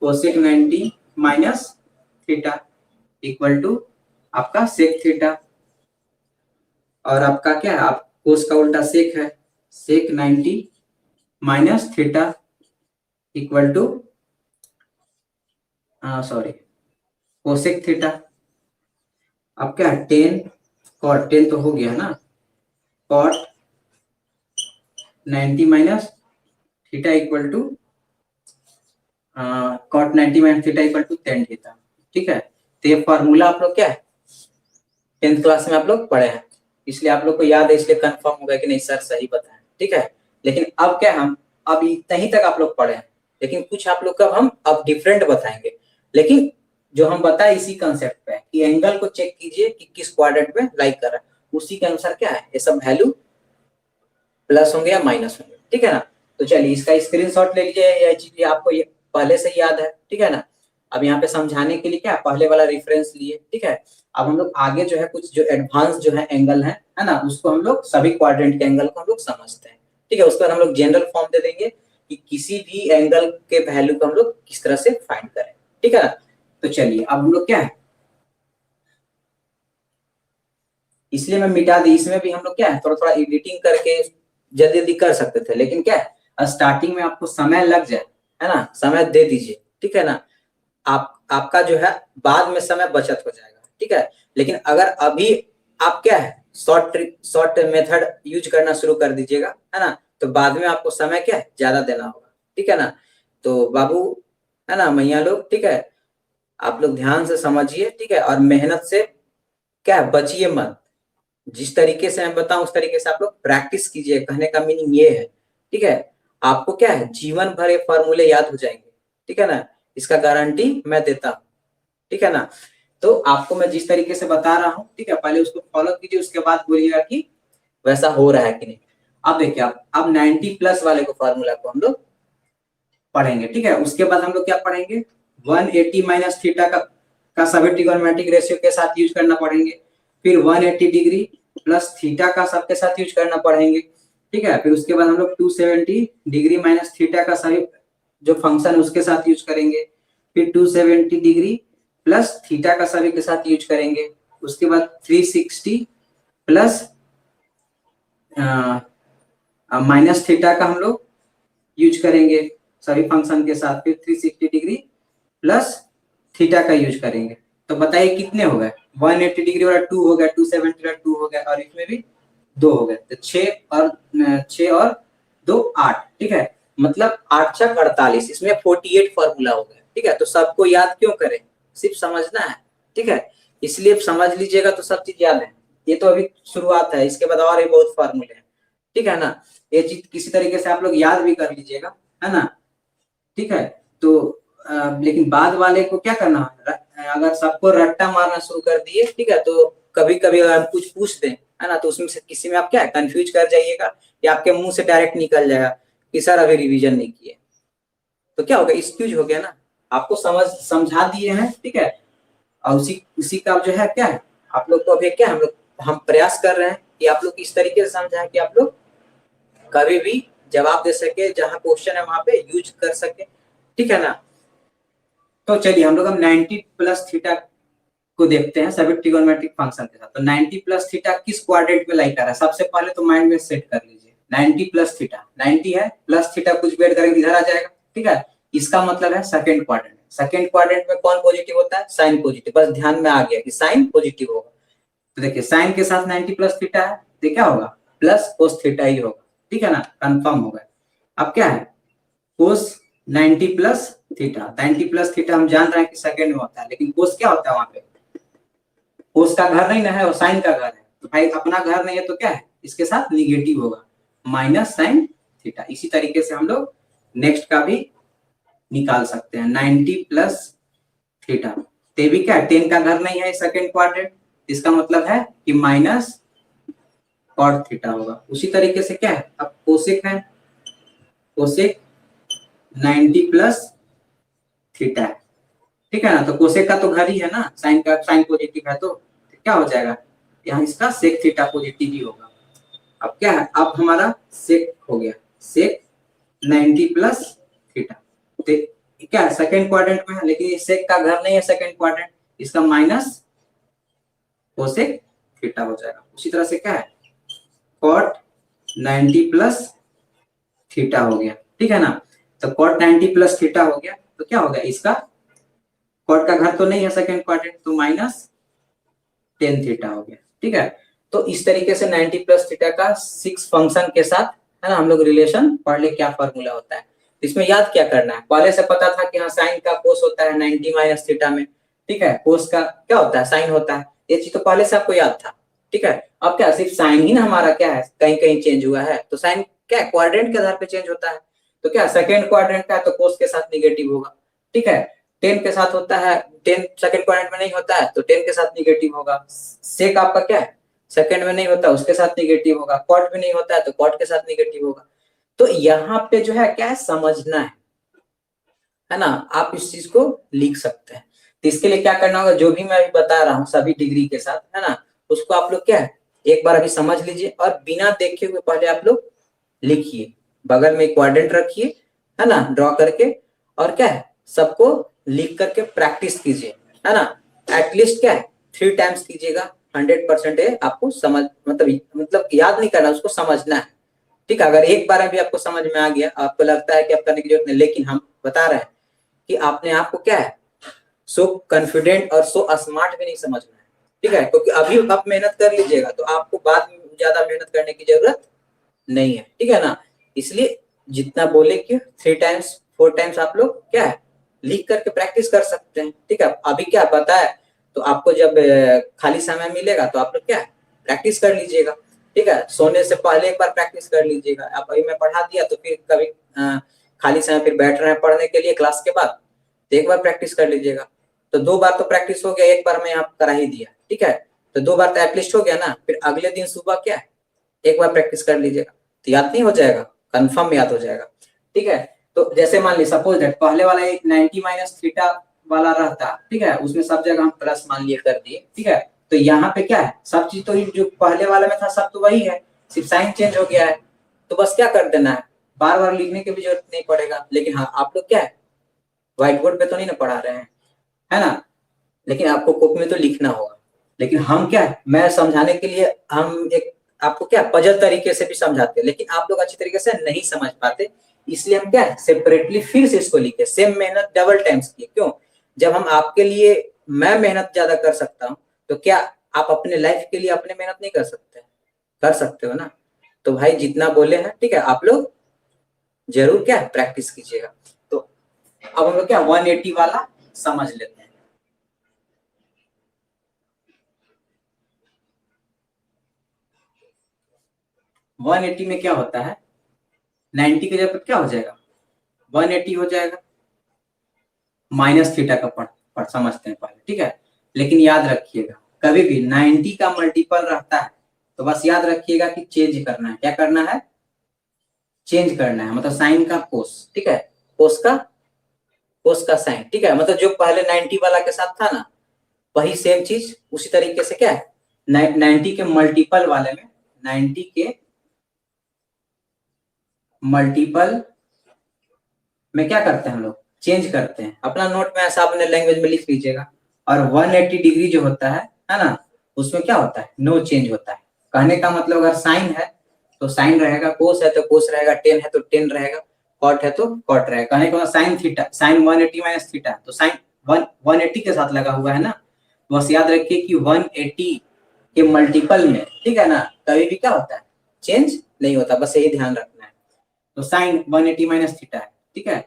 cosec 90 minus theta equal to आपका सेक थीटा, और आपका क्या है आप कोस का उल्टा सेक है, sec 90 minus theta equal to sorry, cosec theta. अब क्या है, टेन कॉट, टेन तो हो गया ना, cot 90 minus theta equal to cot 90 minus theta equal to tan theta. ठीक है, तो ये फॉर्मूला आप लोग क्या है 10th क्लास में आप लोग पढ़े हैं, इसलिए आप लोग को याद है, इसलिए कंफर्म होगा कि नहीं सर सही बताएं। ठीक है, लेकिन अब क्या, हम अब इतना ही तक आप लोग पढ़े हैं, लेकिन कुछ आप लोग का हम अब डिफरेंट बताएंगे। लेकिन जो हम बताए इसी कंसेप्ट पे कि एंगल को चेक कीजिए कि किस क्वाड्रेंट में लाइक कर रहा है, उसी के अनुसार क्या है ये सब वैल्यू प्लस होंगे या माइनस होंगे। ठीक है ना, तो चलिए इसका स्क्रीनशॉट ले लीजिए, ये चीज आपको ये पहले से ही याद है। ठीक है ना, अब यहाँ पे समझाने के लिए क्या पहले वाला रेफरेंस लिए। ठीक है, अब हम लोग आगे जो है कुछ जो एडवांस जो है एंगल है ना, उसको हम लोग सभी क्वाड्रेंट के एंगल को हम लोग समझते हैं। ठीक है, उसके बाद हम लोग जनरल फॉर्म दे देंगे कि किसी भी एंगल के वैल्यू को हम लोग किस तरह से फाइंड करें। ठीक है ना, तो चलिए अब हम लोग क्या है, इसलिए मैं मिटा दी, इसमें भी हम लोग क्या है थोड़ा थोड़ा एडिटिंग करके जल्दी जल्दी कर सकते थे, लेकिन क्या है स्टार्टिंग में आपको समय लग जाए, है ना, समय दे दीजिए। ठीक है ना, आपका जो है बाद में समय बचत हो जाएगा। ठीक है, लेकिन अगर अभी आप क्या है शॉर्ट मेथड यूज करना शुरू कर दीजिएगा, है ना, तो बाद में आपको समय क्या है ज्यादा देना होगा। ठीक है ना, तो बाबू, है ना, मैया लोग, ठीक है, आप लोग ध्यान से समझिए। ठीक है, और मेहनत से क्या है बचिए मत, जिस तरीके से मैं बताऊं उस तरीके से आप लोग प्रैक्टिस कीजिए। कहने का मीनिंग ये है, ठीक है, आपको क्या है जीवन भर ये फॉर्मूले याद हो जाएंगे। ठीक है ना, इसका गारंटी मैं देता हूं। ठीक है ना, तो आपको मैं जिस तरीके से बता रहा हूँ, ठीक है, पहले उसको फॉलो कीजिए, उसके बाद बोलिएगा कि वैसा हो रहा है कि नहीं। अब देखिए, अब 90 प्लस वाले को फॉर्मूला को हम लोग पढ़ेंगे। ठीक है, उसके बाद हम लोग क्या पढ़ेंगे, 180 माइनस थीटा का सभी ट्रिगोनोमेट्रिक रेशियो के साथ यूज करना पढ़ेंगे। फिर 180 डिग्री प्लस थीटा का सबके साथ यूज करना पढ़ेंगे। ठीक है, फिर उसके बाद हम लोग 270 डिग्री माइनस थीटा का सभी जो फंक्शन है उसके साथ यूज करेंगे। फिर 270 डिग्री प्लस थीटा का सभी के साथ यूज करेंगे। उसके बाद 360 प्लस माइनस थीटा का हम लोग यूज करेंगे सभी फंक्शन के साथ। फिर 360 डिग्री प्लस थीटा का यूज करेंगे। तो बताइए कितने हो गए, 180 डिग्री वाला 2 हो गया, 270 वाला 2 हो गया, और इसमें भी 2 हो गए, तो 6 और 2 8। ठीक है, मतलब 8 6 48, इसमें 48 फॉर्मूला हो गया। ठीक है, तो सबको याद क्यों करें, सिर्फ समझना है। ठीक है, इसलिए समझ लीजिएगा तो सब चीज याद है। ये तो अभी शुरुआत है, इसके बाद और भी बहुत फॉर्मूले हैं। ठीक है ना, ये चीज किसी तरीके से आप लोग याद भी कर लीजिएगा, है ना। ठीक है, तो लेकिन बाद वाले को क्या करना, अगर सबको रट्टा मारना शुरू कर दिए, ठीक है, तो कभी कभी अगर हम कुछ पूछ दें, है ना, तो उसमें से किसी में आप क्या है कंफ्यूज कर जाइएगा, या आपके मुंह से डायरेक्ट निकल जाएगा कि सर अभी रिवीजन नहीं किए, तो क्या होगा, एक्सक्यूज हो गया ना। आपको समझा दिए हैं। ठीक है, और उसी उसी का जो है क्या है, आप लोग को अभी क्या हम प्रयास कर रहे हैं कि आप लोग इस तरीके से समझाएं कि आप लोग कभी भी जवाब दे सके, जहां क्वेश्चन है वहां पे यूज कर सके। ठीक है ना, तो चलिए हम लोग 90 प्लस थीटा को देखते हैं सभी ट्रिगोनोमेट्रिक फंक्शन के साथ। तो 90 प्लस थीटा किस क्वाड्रेंट में लाई कर रहा है, सबसे पहले तो माइंड में सेट कर लीजिए। 90 प्लस थीटा, 90 है प्लस थीटा कुछ भी ऐड करेंगे इधर आ जाएगा। ठीक है, इसका मतलब है सेकंड क्वाड्रेंट। सेकंड क्वाड्रेंट में कौन पॉजिटिव होता है, साइन पॉजिटिव। बस ध्यान में आ गया कि साइन पॉजिटिव होगा। तो देखिए साइन के साथ 90 प्लस थीटा है, तो क्या होगा प्लस कोस थीटा ही होगा। ठीक है ना, कंफर्म होगा। अब क्या है कोस 90 प्लस थीटा, 90 प्लस थीटा हम जान रहे हैं कि सेकंड में होता है, लेकिन कोस क्या होता है वहां पे, कोस का घर नहीं ना है, वो साइन का घर है। तो भाई अपना घर नहीं है तो क्या है, इसके साथ निगेटिव होगा, माइनस साइन थीटा। इसी तरीके से हम लोग नेक्स्ट का भी निकाल सकते हैं, 90 प्लस थीटा, ते भी क्या है 10 का घर नहीं है सेकंड क्वाड्रेंट, इसका मतलब है कि माइनस कॉट थीटा होगा। उसी तरीके से क्या है, अब कोसेक है, कोसेक 90 प्लस थीटा है। ठीक है ना, तो कोसेक का तो घर ही है ना, साइन का, साइन पॉजिटिव है तो क्या हो जाएगा, यहाँ इसका सेक थीटा पॉजिटिव ही होगा। अब क्या है, अब हमारा सेक हो गया, सेक 90 प्लस थीटा। तो क्या है सेकंड क्वाड्रेंट में है, लेकिन ये सेक का घर नहीं है सेकंड क्वाड्रेंट, इसका माइनस कोसेक थीटा हो जाएगा। उसी तरह से क्या है कॉट 90 प्लस थीटा हो गया। ठीक है ना, तो कॉट 90 प्लस थीटा हो गया, तो क्या हो गया इसका कॉट का घर तो नहीं है सेकेंड क्वाड्रेंट, तो माइनस टेन थीटा हो गया। ठीक है, तो इस तरीके से 90 प्लस थीटा का 6 फंक्शन के साथ, है ना, हम लोग रिलेशन पढ़ ले क्या फॉर्मूला होता है। इसमें याद क्या करना है, पहले से पता था कि हाँ साइन का कोस होता है 90 माइनस थीटा में। ठीक है, कोस का क्या होता है, साइन होता है, ये चीज तो पहले से आपको याद था। ठीक है, अब क्या सिर्फ साइन ही ना हमारा क्या है, कहीं कहीं चेंज हुआ है, तो साइन क्या है क्वाड्रेंट के आधार पे चेंज होता है। तो क्या सेकेंड क्वाड्रेंट का है तो कोस के साथ निगेटिव होगा। ठीक है, 10 के साथ होता है, 10 सेकंड क्वाड्रेंट में नहीं होता है तो 10 के साथ निगेटिव होगा। सेक आपका क्या है, सेकंड में नहीं होता उसके साथ निगेटिव होगा। क्वाड में नहीं होता है तो क्वाड के साथ निगेटिव होगा। तो यहाँ पे जो है क्या है, समझना है ना, आप इस चीज को लिख सकते हैं। तो इसके लिए क्या करना होगा, जो भी मैं अभी बता रहा हूँ सभी डिग्री के साथ, है ना, उसको आप लोग क्या है एक बार अभी समझ लीजिए और बिना देखे हुए पहले आप लोग लिखिए, बगल में क्वाड्रेंट रखिए, है ना, ड्रॉ करके, और क्या है सबको लिख करके प्रैक्टिस कीजिए, है ना। एटलीस्ट क्या है 3 टाइम्स कीजिएगा, 100% आपको समझ मतलब याद नहीं करना, उसको समझना है। ठीक है, अगर एक बार अभी आपको समझ में आ गया, आपको लगता है कि आप करने की जरूरत नहीं, लेकिन हम बता रहे हैं कि आपने आपको क्या है सो कॉन्फिडेंट और सो स्मार्ट भी नहीं समझना है। ठीक है, क्योंकि अभी आप मेहनत कर लीजिएगा तो आपको बाद में ज्यादा मेहनत करने की जरूरत नहीं है। ठीक है ना, इसलिए जितना बोले कि 3 टाइम्स 4 टाइम्स आप लोग क्या है लिख करके प्रैक्टिस कर सकते हैं। ठीक है, अभी क्या पता है तो आपको जब खाली समय मिलेगा तो आप लोग क्या है प्रैक्टिस कर लीजिएगा। ठीक है, सोने से पहले एक बार प्रैक्टिस कर लीजिएगा। अब अभी मैं पढ़ा दिया तो फिर कभी खाली समय फिर बैठ रहे हैं पढ़ने के लिए क्लास के बाद, तो एक बार प्रैक्टिस कर लीजिएगा। तो 2 बार तो प्रैक्टिस हो गया, एक बार मैं यहाँ करा ही दिया। ठीक है, तो 2 बार तो एटलीस्ट हो गया ना, फिर अगले दिन सुबह क्या है एक बार प्रैक्टिस कर लीजिएगा, तो याद नहीं हो जाएगा, कंफर्म याद हो जाएगा। ठीक है, तो जैसे मान ली सपोज दैट पहले वाला एक 90 माइनस थीटा वाला रहता, ठीक है, उसमें सब जगह हम प्लस मान लिए कर दिए। ठीक है, तो यहाँ पे क्या है सब चीज तो जो पहले वाला में था सब तो वही है, सिर्फ साइन चेंज हो गया है। तो बस क्या कर देना है, बार बार लिखने की भी जरूरत नहीं पड़ेगा। लेकिन हाँ आप लोग क्या है व्हाइट बोर्ड पे तो नहीं ना पढ़ा रहे हैं, है ना, लेकिन आपको कॉपी में तो लिखना होगा। लेकिन हम क्या है मैं समझाने के लिए हम एक आपको क्या पजल तरीके से भी समझाते हैं, लेकिन आप लोग अच्छी तरीके से नहीं समझ पाते, इसलिए हम क्या है सेपरेटली फिर से इसको लिखे, सेम मेहनत डबल टाइम्स किए। क्यों, जब हम आपके लिए मैं मेहनत ज्यादा कर सकता हूँ तो क्या आप अपने लाइफ के लिए अपने मेहनत नहीं कर सकते, कर सकते हो ना। तो भाई जितना बोले हैं ठीक है आप लोग जरूर क्या प्रैक्टिस कीजिएगा। तो अब हम लोग क्या 180 वाला समझ लेते हैं। 180 में क्या होता है, 90 की जगह क्या हो जाएगा 180 हो जाएगा, माइनस थीटा का पढ़ समझते हैं पहले। ठीक है, लेकिन याद रखिएगा कभी भी 90 का मल्टीपल रहता है तो बस याद रखिएगा कि चेंज करना है, क्या करना है चेंज करना है, मतलब साइन का कोस। ठीक है, कोस का साइन। ठीक है, मतलब जो पहले 90 वाला के साथ था ना वही सेम चीज उसी तरीके से क्या है 90 के मल्टीपल वाले में 90 के मल्टीपल में क्या करते हैं हम लोग चेंज करते हैं। अपना नोट में ऐसा अपने लैंग्वेज में लिख लीजिएगा। और 180 डिग्री जो होता है ना, उसमें क्या होता है नो चेंज होता है। कहने का मतलब अगर साइन है तो साइन रहेगा, कोस है तो कोस रहेगा, टेन है तो टेन रहेगा, कॉट है तो कॉट रहेगा। कहने का मतलब sine theta sine 180 minus theta तो साइन 180 के साथ लगा हुआ है ना। बस याद रखिए कि 180 के मल्टीपल में ठीक है ना कभी भी क्या होता है चेंज नहीं होता, बस यही ध्यान रखना है। तो साइन 180 माइनस थीटा है। ठीक है,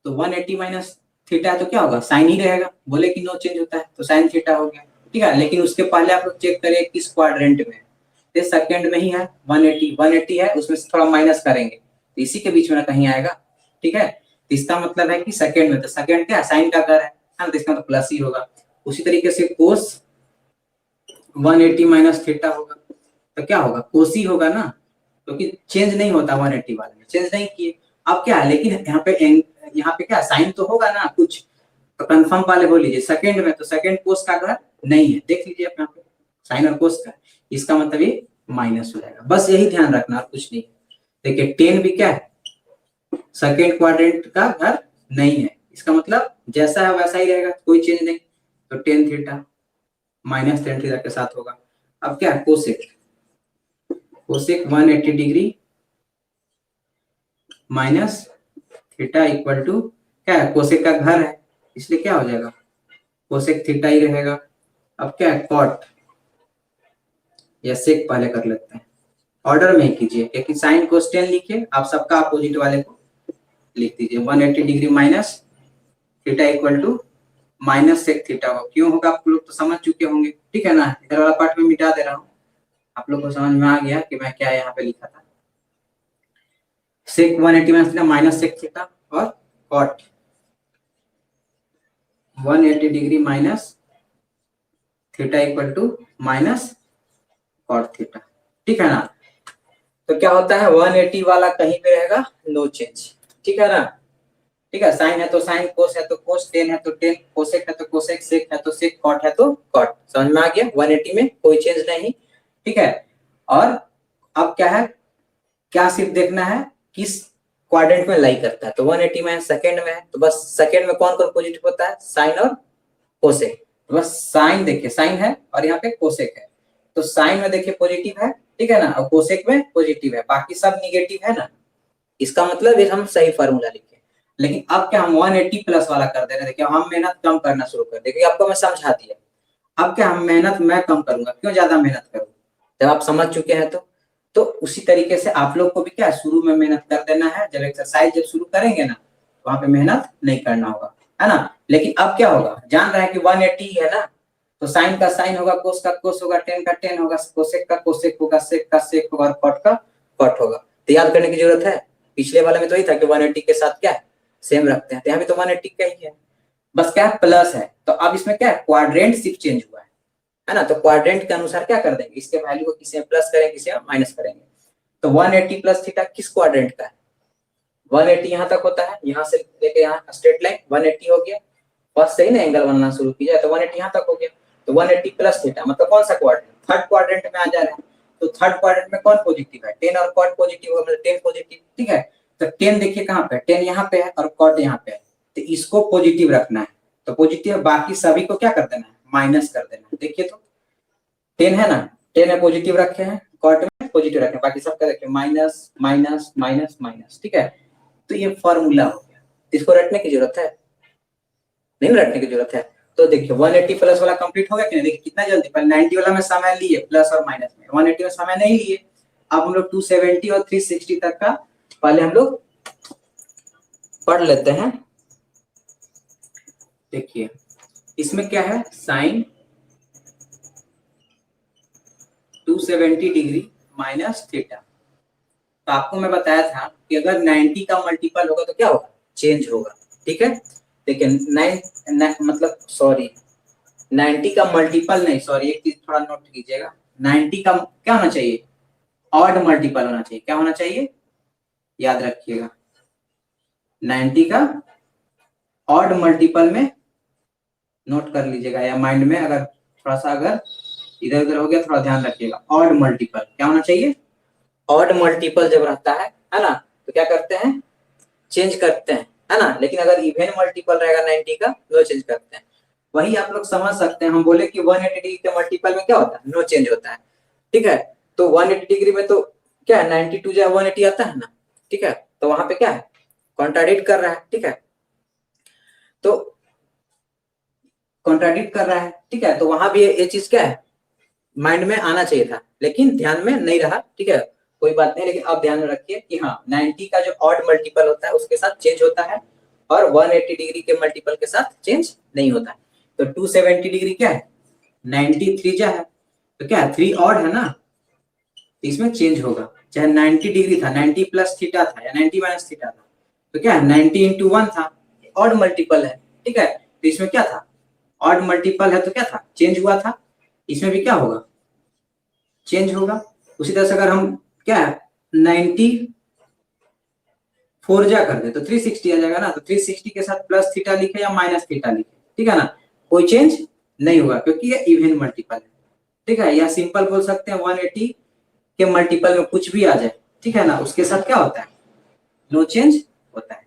तो 180 माइनस थीटा है तो क्या होगा साइन ही रहेगा, बोले कि नो चेंज होता है तो साइन थीटा हो गया। ठीक है, लेकिन उसके पहले आप लोग चेक करें किस क्वाड्रेंट में, तो सेकंड में ही है 180 है, उसमें से थोड़ा माइनस करेंगे तो इसी के बीच में ना कहीं आएगा। ठीक है, तो इसका मतलब है कि सेकंड में, तो सेकंड क्या साइन का घर है ना, तो इसका मतलब प्लस ही होगा। उसी तरीके से कोस 180 माइनस थीटा होगा तो क्या होगा कोस ही होगा ना, क्योंकि चेंज नहीं होता 180 वाले में, चेंज नहीं किए। अब क्या है लेकिन यहाँ पे क्या साइन तो होगा ना कुछ, तो कंफर्म वाले बोल लीजिए सेकंड में, तो सेकंड कोस का घर नहीं है, देख लीजिए यहाँ पे साइन और कोस का, इसका मतलब ये माइनस हो जाएगा। बस यही ध्यान रखना और कुछ नहीं। देखिए 10 भी क्या है सेकंड क्वाड्रेंट का घर नहीं है, इसका मतलब जैसा है वैसा ही रहेगा, कोई चेंज नहीं। तो tan theta minus tan theta के साथ होगा। अब क्या cosec cosec 180 degree minus theta equal to क्या है कोसेक का घर है, इसलिए क्या हो जाएगा कोसेक थीटा ही रहेगा। अब क्या है, कॉट या सेक पहले कर लेते हैं, ऑर्डर में ही कीजिए, क्योंकि साइन कोस्टेन लिखे, आप सबका अपोजिट वाले को लिख दीजिए। 180 degree minus theta equal to minus sec theta हो। क्यों होगा आप लोग तो समझ चुके होंगे, ठीक है ना। इधर वाला पार्ट में मिटा दे रहा हूँ, आप लोग को समझ में आ गया कि मैं क्या यहाँ पे लिखा था। Sec 180 minus theta minus sec theta, और cot 180 degree minus theta equal to minus cot theta, ठीक है ना। तो क्या होता है, 180 वाला कहीं पे रहेगा, नो चेंज, ठीक है ना। ठीक है, साइन है तो साइन, कोस है तो कोस, टेन है तो टेन, कोसेक है तो कोसेक, सेक है तो सेक, कॉट है तो कॉट। समझ में आ गया, 180 में कोई चेंज नहीं, ठीक है। और अब क्या है, क्या सिर्फ देखना है किस क्वाड्रेंट में लाई करता है। तो 180 में सेकंड में है, तो बस सेकंड में कौन कौन पॉजिटिव होता है, साइन और कोसेक। तो बस साइन देखिए, साइन है और यहाँ पे कोसेक है, तो साइन में देखिए पॉजिटिव है, ठीक है ना, और कोसेक में पॉजिटिव है, बाकी सब निगेटिव है ना। इसका मतलब ये हम सही फार्मूला लिखे। लेकिन अब क्या हम 180 प्लस वाला कर दे रहे हैं, देखिए हम मेहनत कम करना शुरू कर देंगे, आपको मैं समझा दिया। अब क्या हम मेहनत मैं कम करूंगा, क्यों ज्यादा मेहनत करूँ, जब आप समझ चुके हैं तो उसी तरीके से आप लोग को भी क्या शुरू में मेहनत कर देना है। जब एक्सरसाइज जब शुरू करेंगे ना, तो वहां पे मेहनत नहीं करना होगा, है ना। लेकिन अब क्या होगा, जान रहे हैं कि 180 है ना, तो साइन का साइन होगा, कोस का कोस होगा, टेन का टेन होगा, कोसेक का कोसेक होगा, सेक का सेक होगा, कॉट का कॉट होगा। तो याद करने की जरूरत है, पिछले वाले में तो ही था कि 180 के साथ क्या है, सेम रखते हैं, तो यहाँ भी तो 180 का ही है, बस क्या है प्लस है। तो अब इसमें क्या है, क्वाड्रेंट सिर्फ चेंज हुआ है ना। तो क्वाड्रेंट के अनुसार क्या कर देंगे, इसके वैल्यू को किसी में प्लस करेंगे, किसी में माइनस करेंगे। तो 180 प्लस थीटा किस क्वाड्रेंट का है, 180 यहाँ तक होता है, यहाँ से लेके यहाँ स्ट्रेट लाइन 180 हो गया, फर्स्ट से ही ना एंगल बनना शुरू की जाए, तो 180 यहाँ तक हो गया। तो 180 प्लस थीटा मतलब कौन सा क्वाड्रेंट, थर्ड क्वाड्रेंट में आ जा रहे हैं। तो थर्ड क्वाड्रेंट में कौन पॉजिटिव है, 10 और कॉट पॉजिटिव होगा, मतलब 10 पॉजिटिव, ठीक है। तो 10 देखिए कहाँ पे, 10 यहाँ पे है और कॉट यहाँ पे है, तो इसको पॉजिटिव रखना है। तो पॉजिटिव, बाकी सभी को क्या कर देना है, माइनस कर देना है। देखिए तो 10 है ना, 10 में पॉजिटिव रखे हैं, कॉट में पॉजिटिव रखे हैं, बाकी सबका देखिए माइनस माइनस माइनस माइनस, ठीक है। तो ये फॉर्मूला हो गया, इसको रटने की जरूरत है, नहीं रटने की जरूरत है। तो देखिए 180 प्लस वाला कंप्लीट हो गया कि नहीं, देखिए कितना जल्दी, पहले 90 वाला में समय लिए प्लस और माइनस में, 180 में समय नहीं लिए। अब हम लोग 270 और 360 तक का पहले हम लोग पढ़ लेते हैं। देखिए इसमें क्या है, साइन 270 डिग्री माइनस थीटा। तो आपको मैं बताया था कि अगर 90 का मल्टीपल होगा तो क्या होगा, चेंज होगा, ठीक है। देखिए 90 का मल्टीपल नहीं, सॉरी एक चीज थोड़ा नोट कीजिएगा, 90 का क्या होना चाहिए, ऑड मल्टीपल होना चाहिए। क्या होना चाहिए, याद रखिएगा, 90 का ऑड मल्टीपल में नोट कर लीजिएगा, या माइंड में अगर थोड़ा सा अगर इधर उधर हो गया थोड़ा ध्यान रखिएगा। ऑड मल्टीपल क्या होना चाहिए, ऑड मल्टीपल जब रहता है ना, तो क्या करते हैं, चेंज करते हैं, है ना। लेकिन अगर इवन मल्टीपल रहेगा 90 का, नो चेंज करते हैं। वही आप लोग समझ सकते हैं, हम बोले कि 180 डिग्री के मल्टीपल में क्या होता है, नो चेंज होता है, ठीक है। तो 180 डिग्री में तो क्या है, 92 जो है 180 आता है ना, ठीक है। तो वहां पे क्या है, कॉन्ट्राडिक्ट कर रहा है, ठीक है। तो कॉन्ट्राडिक्ट कर रहा है, ठीक है। तो वहां भी ये चीज क्या है, माइंड में आना चाहिए था, लेकिन ध्यान में नहीं रहा, ठीक है। कोई बात नहीं, लेकिन आप ध्यान में रखिए कि हाँ 90 का जो ऑड मल्टीपल होता है उसके साथ चेंज होता है, और 180 डिग्री के मल्टीपल के साथ चेंज नहीं होता है। तो 270 डिग्री क्या है, 93 जा है, तो क्या है 3 ऑड है ना, तो इसमें चेंज होगा। चाहे 90 डिग्री था, 90 प्लस थीटा था या 90 माइनस थीटा था, तो क्या है 90 इंटू 1 था, ऑड मल्टीपल है, ठीक है। तो इसमें क्या था, ऑड मल्टीपल है तो क्या था, चेंज हुआ था। इसमें भी क्या होगा, चेंज होगा। उसी तरह से अगर हम क्या है 94 जा कर दे तो 360 आ जाएगा ना, तो 360 के साथ प्लस थीटा लिखे या माइनस थीटा लिखे, ठीक है ना, कोई चेंज नहीं होगा, क्योंकि ये इवन मल्टीपल है, ठीक है। या सिंपल बोल सकते हैं 180 के मल्टीपल में कुछ भी आ जाए, ठीक है ना, उसके साथ क्या होता है, नो चेंज होता है,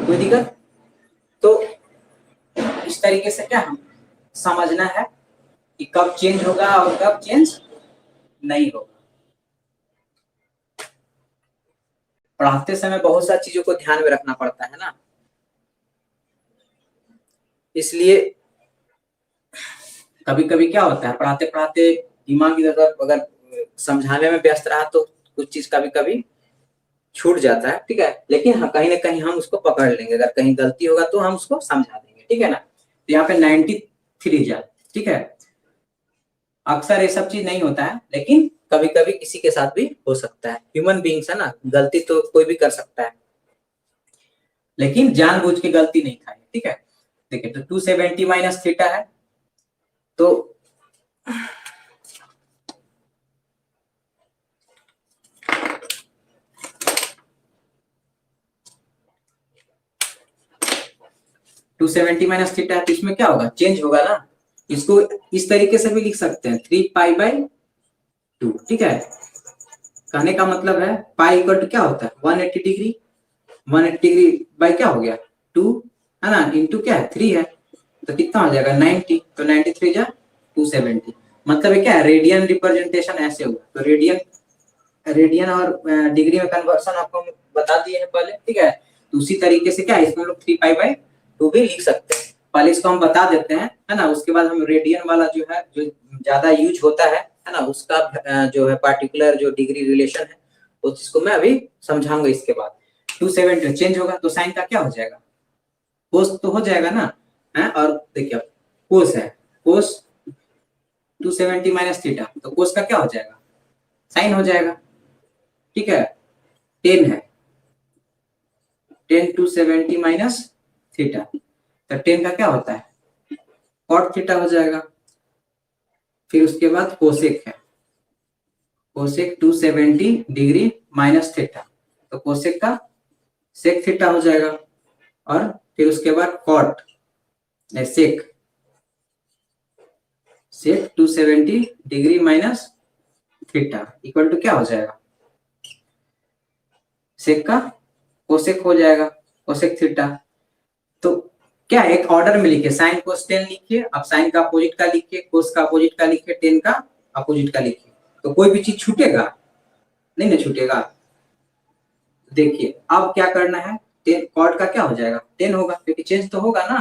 कोई दिक्कत। तो इस तरीके से क्या हम समझना है कि कब चेंज होगा और कब चेंज नहीं होगा। पढ़ाते समय बहुत सारी चीजों को ध्यान में रखना पड़ता है ना, इसलिए कभी कभी क्या होता है, पढ़ाते पढ़ाते दिमाग इधर अगर समझाने में व्यस्त रहा तो कुछ चीज कभी कभी छूट जाता है, ठीक है। लेकिन हाँ, कहीं ना कहीं हम उसको पकड़ लेंगे, अगर कहीं गलती होगा तो हम उसको समझा देंगे, ठीक है ना। तो यहाँ पे 93 जा, ठीक है। अक्सर ये सब चीज नहीं होता है, लेकिन कभी कभी किसी के साथ भी हो सकता है, ह्यूमन बीइंग्स है ना, गलती तो कोई भी कर सकता है, लेकिन जानबूझ के गलती नहीं खाई, ठीक है। देखिए तो 270 माइनस थीटा है, तो टू 270 माइनस थीटा है, तो इसमें क्या होगा, चेंज होगा ना। इसको इस तरीके से भी लिख सकते हैं 3 पाई/2, ठीक है। कहने का मतलब है पाई इक्वल टू क्या होता है 180 डिग्री, 180 डिग्री बाई क्या हो गया 2, है ना, इंटू क्या है 3 है, तो कितना हो जाएगा 90, तो 93 जा 270। मतलब है क्या है, रेडियन रिप्रेजेंटेशन ऐसे होगा, तो रेडियन और डिग्री में कन्वर्सन आपको बता दिए हैं पहले, ठीक है। तो उसी तरीके से क्या है, इसमें हम लोग 3 पाई/2 भी लिख सकते हैं। पहले इसको हम बता देते हैं, है ना, उसके बाद हम रेडियन वाला जो है, जो ज्यादा यूज होता है ना, उसका जो है पार्टिकुलर जो डिग्री रिलेशन है, उस चीज को मैं अभी समझाऊंगा इसके बाद। 270 चेंज होगा तो साइन का क्या हो जाएगा, कोस तो हो जाएगा ना, है। और देखिए कोस है, कोस 270 माइनस थीटा, तो कोस का क्या हो जाएगा, साइन हो जाएगा, ठीक है। 10 है, 10 270 माइनस थीटा, तो 10 का क्या होता है कॉट थीटा हो जाएगा। फिर उसके बाद कोसेक है, कोसेक 270 डिग्री माइनस थीटा, तो कोसेक का सेक थीटा हो जाएगा। और फिर उसके बाद cot sec, sec 270 degree minus theta equal to क्या हो जाएगा, सेक का कोसेक हो जाएगा, कोसेक थीटा। तो क्या एक ऑर्डर में लिखिए, साइन कोस टेन लिखिए, अब साइन का अपोजिट का लिखिए, कोस का अपोजिट का लिखिए, टेन का अपोजिट का लिखिए, तो कोई भी चीज छूटेगा नहीं ना, छूटेगा। देखिए अब क्या करना है, टेन कॉट का क्या हो जाएगा 10 होगा, क्योंकि चेंज तो होगा ना,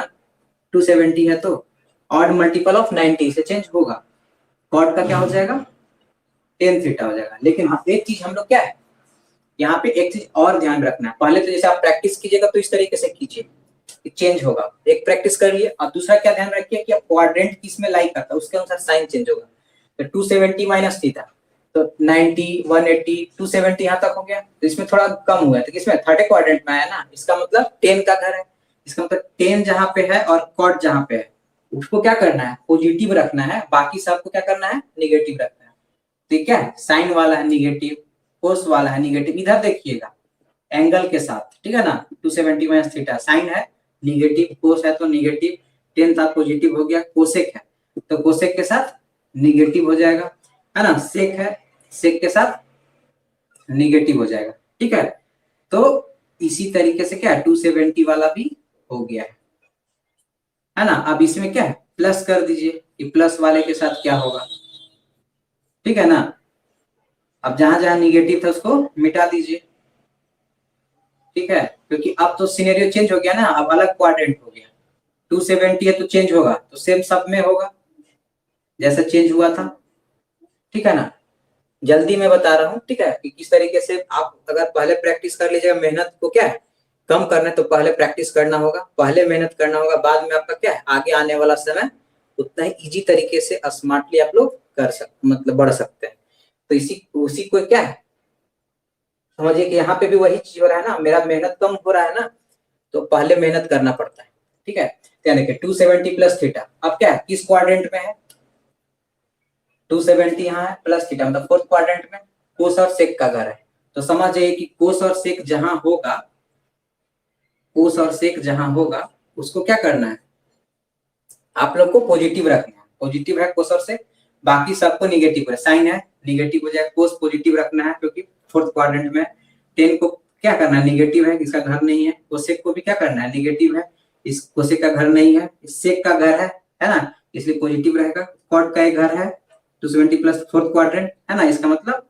270 है तो ऑड मल्टीपल ऑफ 90 से चेंज होगा, कॉट का क्या हो जाएगा 10 थीटा हो जाएगा। लेकिन हाँ एक चीज हम लोग क्या है, यहाँ पे एक चीज और ध्यान रखना है, पहले तो जैसे आप प्रैक्टिस कीजिएगा तो इस तरीके से कीजिए, चेंज होगा, एक प्रैक्टिस कर लिए। और दूसरा क्या ध्यान रखिए कि आप क्वाड्रेंट किस में लाइक करता है उसके अनुसार साइन चेंज होगा। तो 270 माइनस थीटा, तो 90 180 270 यहाँ तक हो गया, तो इसमें थोड़ा कम हुआ है, तो किसमें थर्ड क्वाड्रेंट में आया ना, इसका मतलब 10 का घर है, इसका मतलब 10 जहाँ पे है और कॉट जहाँ पे है उसको क्या करना है पॉजिटिव रखना है, बाकी सबको क्या करना है निगेटिव रखना है। तो क्या है साइन वाला है निगेटिव, कोस वाला है निगेटिव, इधर देखिएगा एंगल के साथ, ठीक है ना। 270 माइनस थीटा साइन है निगेटिव, कोस है तो निगेटिव, 10 था पॉजिटिव हो गया, कोसेक है तो कोसेक के साथ निगेटिव हो जाएगा, है ना, सेक है सेक के साथ निगेटिव हो जाएगा, ठीक है। तो इसी तरीके से क्या है 270 वाला भी हो गया है ना। अब इसमें क्या है प्लस कर दीजिए, कि प्लस वाले के साथ क्या होगा, ठीक है ना। अब जहां जहां निगेटिव था उसको मिटा दीजिए, ठीक है, क्योंकि अब तो सिनेरियो चेंज हो गया ना, अब अलग क्वाड्रेंट हो गया, 270 है तो चेंज होगा, तो सेम सब में होगा जैसा चेंज हुआ था, ठीक है ना। जल्दी मैं बता रहा हूँ, ठीक है, कि किस तरीके से आप अगर पहले प्रैक्टिस कर लीजिएगा, मेहनत को क्या है कम करना है तो पहले प्रैक्टिस करना होगा, पहले मेहनत करना होगा, बाद में आपका क्या है आगे आने वाला समय उतना ही इजी तरीके से स्मार्टली आप लोग कर सकते, मतलब बढ़ सकते हैं। तो इसी उसी को क्या है समझिए कि यहाँ पे भी वही चीज हो रहा है ना, मेरा मेहनत कम हो रहा है ना, तो पहले मेहनत करना पड़ता है, ठीक है। यानी कि 270 प्लस थीटा अब क्या है किस क्वाड्रेंट में है, 270 यहाँ है प्लस थीटा मतलब फोर्थ क्वाड्रेंट में, कोस और सेक का घर है। तो समझ जाइए कि कोस और सेक जहां होगा, कोस और सेक जहां होगा उसको क्या करना है आप लोग को पॉजिटिव रखना है, पॉजिटिव है कोस और सेक, बाकी सबको निगेटिव है, साइन है निगेटिव हो जाएगा, कोस पॉजिटिव रखना है क्योंकि फोर्थ क्वाड्रेंट में, 10 को क्या करना है निगेटिव है इसका घर नहीं है, कोसेक को भी क्या करना है निगेटिव है, इस कोसेक का घर नहीं है, इस सेक का घर है ना, इसलिए पॉजिटिव रहेगा। कॉट का एक घर है 270 प्लस फोर्थ क्वाड्रेंट है ना, इसका मतलब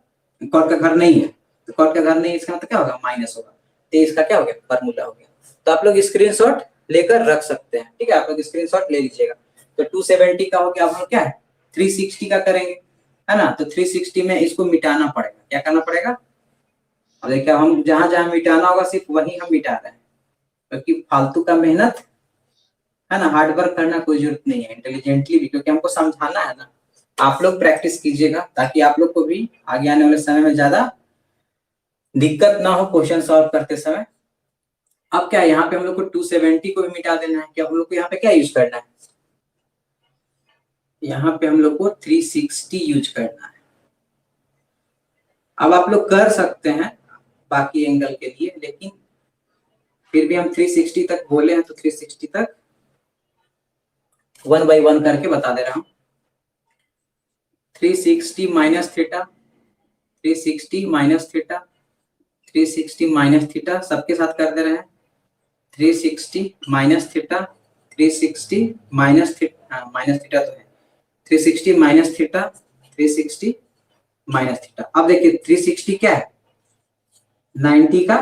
कॉट का घर नहीं है, तो कॉट का घर नहीं है इसका मतलब क्या होगा माइनस होगा, तो इसका क्या हो गया फार्मूला हो गया। तो आप लोग स्क्रीनशॉट लेकर रख सकते हैं। ठीक है, आप लोग स्क्रीनशॉट ले लीजिएगा। तो 270 का हो गया, अब हम क्या है 360 का करेंगे, है ना। तो 360 में इसको मिटाना पड़ेगा। क्या करना पड़ेगा? अब देखिए हम जहां जहां मिटाना होगा सिर्फ वही हम मिटा रहे हैं, क्योंकि फालतू का मेहनत, है ना, हार्ड वर्क करना कोई जरूरत नहीं है, इंटेलिजेंटली भी, क्योंकि हमको समझाना है ना। आप लोग प्रैक्टिस कीजिएगा ताकि आप लोग को भी आगे आने वाले समय में ज्यादा दिक्कत ना हो क्वेश्चन सॉल्व करते समय। अब क्या है, यहाँ पे हम लोग को 270 को भी मिटा देना है। कि हम लोग को यहाँ पे क्या यूज करना है, यहाँ पे हम लोग को 360 यूज करना है। अब आप लोग कर सकते हैं बाकी एंगल के लिए, लेकिन फिर भी हम 360 तक बोले हैं, तो 360 तक 1 by 1 करके बता दे रहा हूं। 360 minus theta, 360 minus theta, 360 minus theta, सबके साथ कर दे रहे हैं। 360 minus theta, 360 minus theta, minus theta तो है, 360 माइनस थीटा, 360 माइनस थीटा। अब देखिए 360 क्या है, 90 का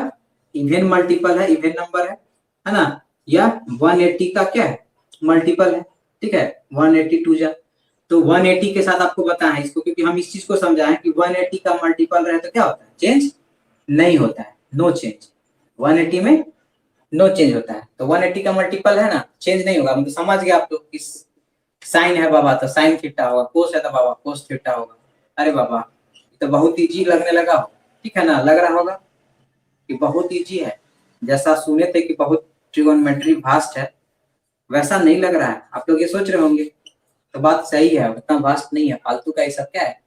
इवन मल्टीपल है, इवन नंबर है ना, या 180 का क्या है मल्टीपल है। ठीक है, 182 जा, तो 180 के साथ आपको बताएं इसको, क्योंकि हम इस चीज को समझाएं कि 180 का मल्टीपल रहे तो क्या होता है, चेंज नहीं होता है, नो चेंज। 180 में नो चेंज होता है, तो 180 का मल्टीपल है ना, चेंज नहीं होगा। मतलब समझ गया आप लोग। किस साइन है बाबा तो साइन थीटा होगा, कोस है तो बाबा कोस थीटा होगा। अरे बाबा तो बहुत इजी लगने लगा हो, ठीक है ना, लग रहा होगा कि बहुत इजी है। जैसा सुने थे कि बहुत ट्रिगोनोमेट्री वास्ट है, वैसा नहीं लग रहा है। आप लोग ये सोच रहे होंगे, तो बात सही है, उतना वास्ट नहीं है, फालतू का ये सब क्या है,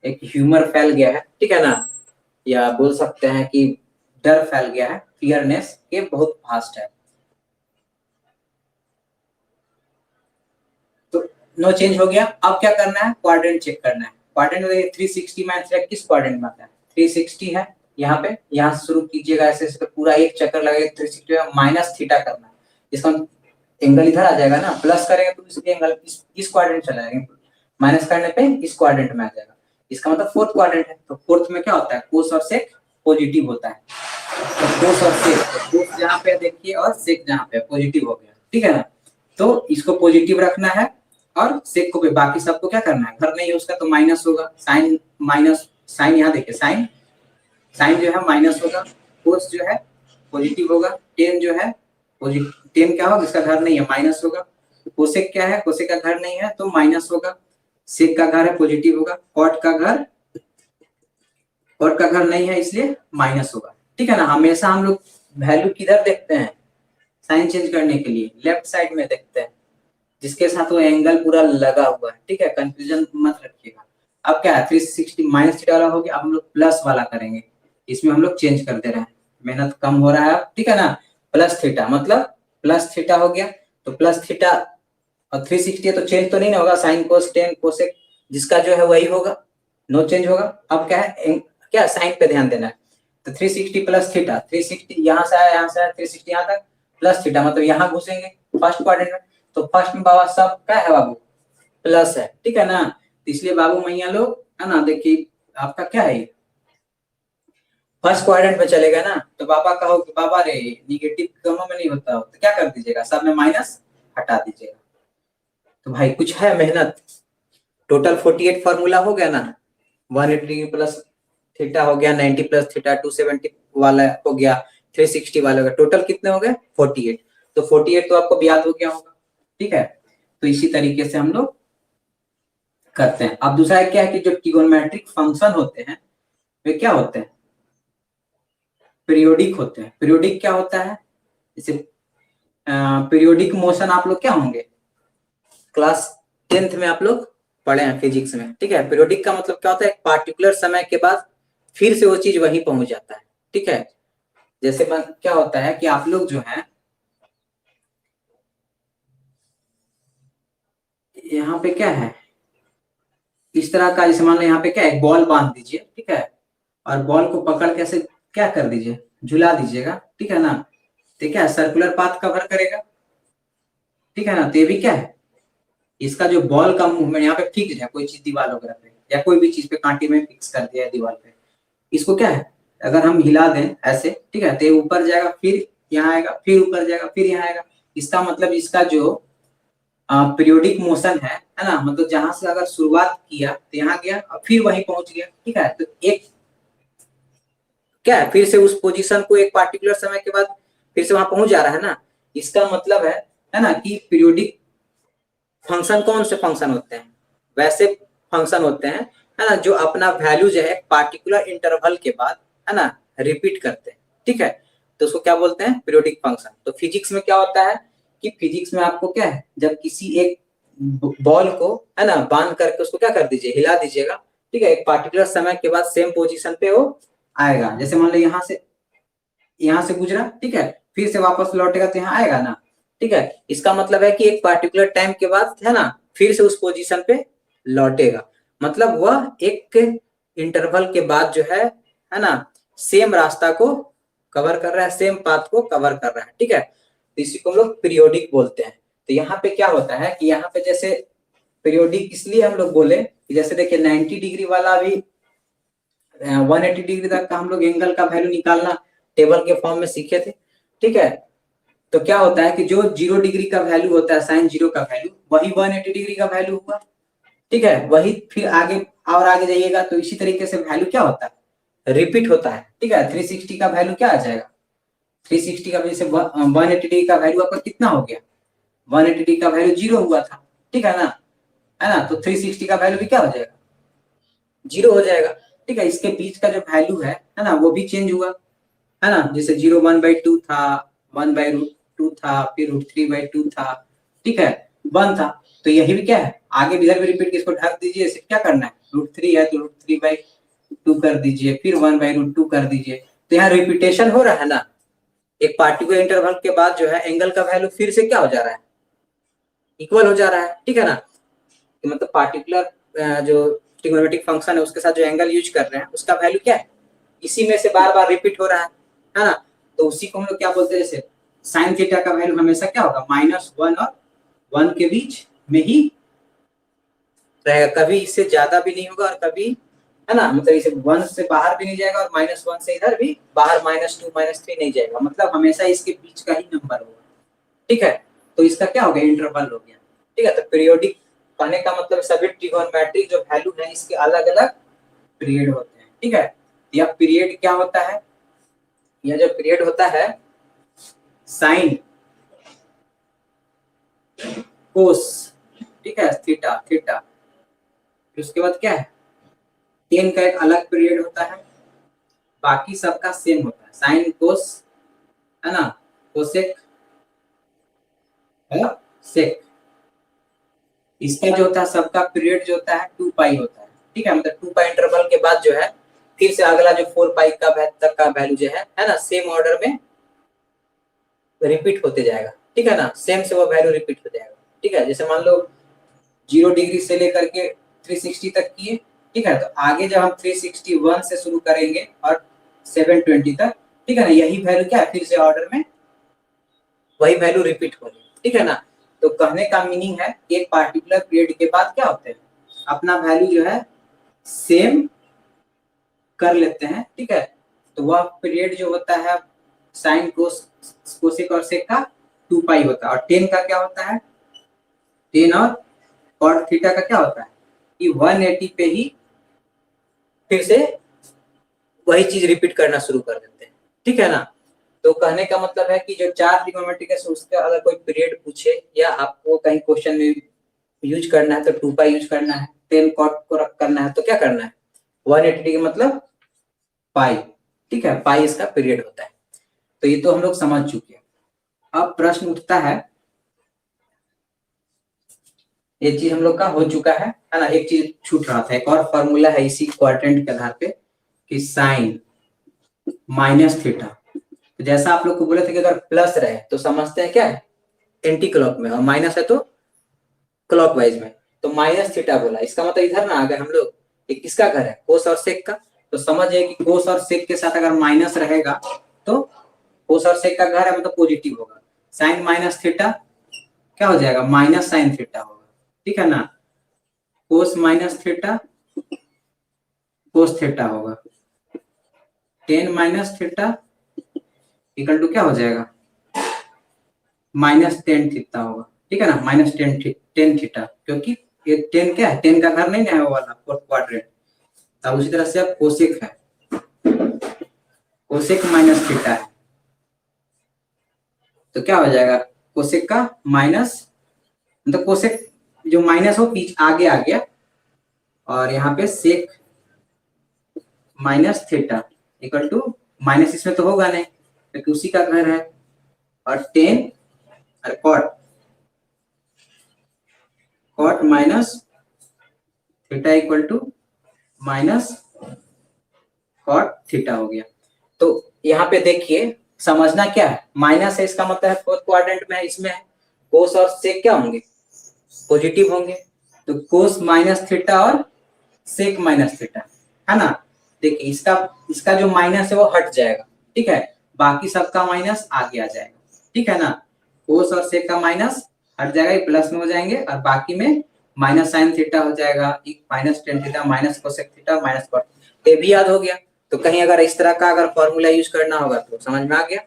एक ह्यूमर फैल गया है, ठीक है ना, या बोल सकते हैं कि डर फैल गया है, फियरनेस ये बहुत फास्ट है। तो नो चेंज हो गया। अब क्या करना है, क्वाड्रेंट चेक करना है। क्वाड्रेंट में 360 माइनस किस क्वाड्रेंट में आता है, 360 है यहाँ पे, यहाँ से शुरू कीजिएगा ऐसे ऐसे, पूरा एक चक्कर लगेगा 360 में, माइनस थीटा करना है। इसका एंगल इधर आ जाएगा ना, प्लस करेंगे तो इसके एंगल इस क्वाड्रेंट चला जाएगा, माइनस करने पे इस क्वाड्रेंट में आ जाएगा। इसका मतलब फोर्थ क्वाड्रेंट है, तो फोर्थ में क्या होता है, कोस और सेक पॉजिटिव होता है। तो कोस और सेक, कोस जहाँ पे देखिए और सेक जहाँ पे पॉजिटिव हो गया, ठीक है ना। तो इसको पॉजिटिव रखना है और सेक को भी, बाकी सबको क्या करना है, घर नहीं है उसका तो माइनस होगा, साइन माइनस, साइन यहाँ देखिए, साइन साइन जो है माइनस होगा, कोस जो है पॉजिटिव होगा, टेन जो है पॉजिटिव, टेन क्या होगा, इसका घर नहीं है माइनस होगा। कोसेक क्या है, कोसेक का घर नहीं है तो माइनस होगा, सेक का घर है पॉजिटिव होगा, कॉट का घर, कॉट का घर नहीं है इसलिए माइनस होगा। ठीक है ना, हमेशा हम लोग वैल्यू किधर देखते हैं, साइन चेंज करने के लिए लेफ्ट साइड में देखते हैं, जिसके साथ वो एंगल पूरा लगा हुआ है। ठीक है, कंफ्यूजन मत रखिएगा। अब क्या है, 360 माइनस थीटा वाला हो गया, अब हम लोग प्लस वाला करेंगे, इसमें हम लोग चेंज कर दे रहे हैं, मेहनत कम हो रहा है अब, ठीक है ना। प्लस थीटा मतलब प्लस थीटा हो गया, तो प्लस थीटा और 360 तो चेंज तो नहीं ना होगा, साइन कोस टेन कोसेक जिसका जो है वही होगा, नो चेंज होगा। अब क्या है, क्या साइन पे ध्यान देना है, तो 360 प्लस थीटा, 360 यहाँ से आया, यहाँ से आया, 360 यहाँ तक प्लस थीटा, मतलब यहाँ घुसेंगे फर्स्ट क्वाड्रेंट में, तो फर्स्ट में बाबा सब क्या है बाबू, प्लस है, ठीक है ना। तो इसलिए बाबू मैया लोग, है ना, देखिए आपका क्या है, फर्स्ट क्वाड्रेंट में चलेगा ना, तो बाबा कहो कि बाबा रे निगेटिव दोनों में नहीं होता हो, तो क्या कर दीजिएगा, सब में माइनस हटा दीजिएगा। तो भाई कुछ है मेहनत, टोटल 48 फार्मूला हो गया ना, 180 प्लस थीटा हो गया, 90 प्लस थीटा, 270 वाला हो गया, 360 वाला हो गया, टोटल कितने हो गए 48। तो 48 तो आपको याद हो गया होगा, ठीक है। तो इसी तरीके से हम लोग करते हैं। अब दूसरा क्या है कि जो ट्रिगोनोमेट्रिक फंक्शन होते हैं वे क्या होते हैं, पीरियोडिक होते हैं। पीरियोडिक क्या होता है, जैसे पीरियोडिक मोशन आप लोग क्या होंगे, क्लास 10th में आप लोग पढ़े हैं फिजिक्स में, ठीक है। पीरियोडिक का मतलब क्या होता है, एक पार्टिकुलर समय के बाद फिर से वो चीज वहीं पहुंच जाता है, ठीक है। जैसे क्या होता है कि आप लोग जो है यहाँ पे क्या है, इस तरह का, जैसे मान लो यहाँ पे क्या है, बॉल बांध दीजिए, ठीक है, और बॉल को पकड़ के ऐसे क्या कर दीजिए, झुला दीजिएगा, ठीक है ना। तो क्या है, सर्कुलर पाथ कवर करेगा, ठीक है ना। तो ये भी क्या है, इसका जो बॉल का मूवमेंट यहाँ पे फिक्स है, कोई चीज दीवार वगैरह पे या कोई भी चीज पे कांटे में फिक्स कर दिया है दीवार पे, इसको क्या है, अगर हम हिला दें ऐसे, ठीक है, तो ऊपर जाएगा, फिर यहाँ आएगा, फिर ऊपर जाएगा, फिर यहाँ आएगा। इसका मतलब इसका जो पीरियोडिक मोशन है ना, मतलब जहां से अगर शुरुआत किया तो यहाँ गया और फिर वहीं पहुंच गया, ठीक है। तो एक क्या है, फिर से उस पोजीशन को एक पार्टिकुलर समय के बाद फिर से वहां पहुंच जा रहा है ना। इसका मतलब है ना, कि पीरियोडिक फंक्शन कौन से फंक्शन होते हैं, वैसे फंक्शन होते हैं, है ना, जो अपना वैल्यू जो है पार्टिकुलर इंटरवल के बाद, है ना, रिपीट करते हैं, ठीक है। तो उसको क्या बोलते हैं, पीरियोडिक फंक्शन। तो फिजिक्स में क्या होता है कि फिजिक्स में आपको क्या है, जब किसी एक बॉल को, है ना, बांध करके उसको क्या कर दीजिए, हिला दीजिएगा, ठीक है, एक पार्टिकुलर समय के बाद सेम पोजीशन पे वो आएगा। जैसे मान लो यहाँ से गुजरा, ठीक है, फिर से वापस लौटेगा तो यहाँ आएगा ना, ठीक है। इसका मतलब है कि एक पार्टिकुलर टाइम के बाद, है ना, फिर से उस पोजीशन पे लौटेगा। मतलब वह एक इंटरवल के बाद जो है ना, सेम रास्ता को कवर कर रहा है, सेम पाथ को कवर कर रहा है, ठीक है। तो इसी को हम लोग पीरियोडिक बोलते हैं। तो यहाँ पे क्या होता है कि यहाँ पे जैसे पीरियोडिक इसलिए हम लोग बोले कि जैसे देखिए 90 डिग्री वाला भी 180 डिग्री तक का हम लोग एंगल का वैल्यू निकालना टेबल के फॉर्म में सीखे थे, ठीक है। तो क्या होता है कि जो 0 डिग्री का वैल्यू होता है, साइन 0 का वैल्यू, वही 180 डिग्री का वैल्यू हुआ, ठीक है। वही फिर आगे और आगे जाइएगा तो इसी तरीके से वैल्यू क्या होता है, रिपीट होता है, ठीक है। 360 का वैल्यू क्या आ जाएगा, 360 का वजह से 180 डिग्री का वैल्यू आपका कितना हो गया, 180 डिग्री का वैल्यू 0 हुआ था, ठीक है ना, है ना। तो 360 का वैल्यू भी क्या हो जाएगा, 0 हो जाएगा, ठीक है। इसके बीच का जो वैल्यू है ना, वो भी चेंज हुआ, है ना। जैसे 0 1/2 था, 1/√2 था, फिर √3/2 था, ठीक है, 1 था। तो यही भी क्या है, आगे भी इधर भी रिपीट, इसको ढक दीजिए, इसे क्या करना है, √3 है तो √3/2 कर दीजिए, फिर 1/√2 कर दीजिए। तो यहाँ रिपीटेशन हो रहा है ना, एक पार्टिकुलर इंटरवल के बाद जो है एंगल का वैल्यू फिर से क्या हो जा रहा है, इक्वल हो जा रहा है, ठीक है ना। तो मतलब पार्टिकुलर जो ट्रिग्नोमेट्रिक फंक्शन है उसके साथ जो एंगल यूज कर रहे हैं उसका वैल्यू क्या है, इसी में से बार बार रिपीट हो रहा है ना। तो उसी को हम लोग क्या बोलते हैं, जैसे साइन थीटा का वैल्यू हमेशा क्या होगा, -1 और 1 के बीच में ही रहेगा, कभी इससे ज्यादा भी नहीं होगा और कभी, है ना, मतलब इसे 1 से बाहर भी नहीं जाएगा और -1 से इधर भी बाहर -2 -3 नहीं जाएगा, मतलब हमेशा इसके बीच का ही नंबर होगा, ठीक है। तो इसका क्या हो गया, इंटरवल हो गया, ठीक है। तो पीरियोडिक कहने का मतलब सभी ट्रिगोनोमेट्रिक जो वैल्यू है इसके अलग अलग पीरियड होते हैं, ठीक है। यह पीरियड क्या होता है, यह जो पीरियड होता है साइन कोस, ठीक है, थीटा थीटा, फिर उसके बाद क्या है, टेन का एक अलग पीरियड होता है, बाकी सबका सेम होता है, साइन कोस, है ना, कोसेक और सेक। इसका जो होता है सबका पीरियड जो होता है 2 पाई होता है, ठीक है। मतलब 2 पाई इंटरवल के बाद जो है फिर से अगला जो 4 पाई का तक का वैल्यू जो है ना, सेम ऑर्डर में रिपीट होते जाएगा, ठीक है ना, सेम से वो वैल्यू रिपीट हो जाएगा, ठीक है। जैसे मान लो 0 डिग्री से लेकर के 360 तक किए, ठीक है। तो आगे जब हम 361 से शुरू करेंगे और 720 तक, ठीक है ना, यही वैल्यू क्या है, फिर से ऑर्डर में वही वैल्यू रिपीट होगी, ठीक है ना। तो कहने का मीनिंग है एक पार्टिकुलर पीरियड के बाद क्या होते हैं, अपना वैल्यू जो है सेम कर लेते हैं, ठीक है। तो वह पीरियड जो होता है साइन कोसेक और सेक का 2 पाई होता है, और टेन का क्या होता है, टेन और कॉट थीटा का क्या होता है कि 180 पे ही फिर से वही चीज रिपीट करना शुरू कर देते हैं, ठीक है ना। तो कहने का मतलब है कि जो 4 ट्रिगोनोमेट्रिक है उसका अगर कोई पीरियड पूछे या आपको कहीं क्वेश्चन में यूज करना है तो 2 पाई यूज करना है, टेन कॉट को रख करना है तो क्या करना है, 180 का मतलब पाई, ठीक है, पाई इसका पीरियड होता है। तो ये तो हम लोग समझ चुके हैं। अब प्रश्न उठता है, ये चीज हम लोग का हो चुका है ना, एक चीज छूट रहा था, एक और फॉर्मूला है इसी क्वाड्रेंट के आधार पे कि साइन माइनस थीटा। तो जैसा आप लोग को बोले थे कि अगर प्लस रहे तो समझते हैं क्या है, एंटी क्लॉक में, और माइनस है तो क्लॉकवाइज में। तो माइनस थीटा बोला, इसका मतलब इधर ना आ गए हम लोग, ये किसका घर है, कोस और सेक का। तो समझिए कि कोस और सेक के साथ अगर माइनस रहेगा तो कोस और सेक का घर है मतलब पॉजिटिव होगा, साइन माइनस थीटा क्या हो जाएगा, माइनस साइन थीटा होगा, ठीक है ना। Cos minus theta cos theta होगा, tan minus theta equal to क्या हो जाएगा, -10 थीटा होगा, ठीक है ना, -10 थीटा, क्योंकि ये 10 क्या है, 10 का घर नहीं ना है वो वाला फोर्थ क्वाड्रेंट। अब उसी तरह से अब कोसेक है, कोसेक माइनस थीटा है, तो क्या हो जाएगा, कोसेक का माइनस, मतलब कोसेक जो माइनस हो पीछे आगे आ गया, और यहाँ पे sec minus theta equal to, minus इसमें तो होगा नहीं क्योंकि उसी का घर है, और 10 और cot minus theta equal to minus cot theta हो गया। तो यहाँ पे देखिए समझना क्या है, माइनस है इसका मतलब है फोर्थ क्वाड्रेंट में है, इसमें है कोस और सेक क्या होंगे, पॉजिटिव होंगे, तो कोस माइनस थीटा और सेक माइनस थीटा, है ना। देखिए इसका इसका जो माइनस है वो हट जाएगा, ठीक है, बाकी सबका माइनस आगे आ जाएगा, ठीक है ना, कोस और सेक का माइनस हट जाएगा, ये प्लस में हो जाएंगे, और बाकी में माइनस साइन थीटा हो जाएगा, -10 theta minus cosec theta minus cot, ये भी याद हो गया। तो कहीं अगर इस तरह का अगर फॉर्मूला यूज करना होगा तो समझ में आ गया,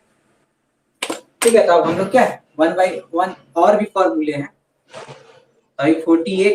ठीक है। तो अब हम लोग क्या है 1/1 और भी फॉर्मूले हैं, तो 48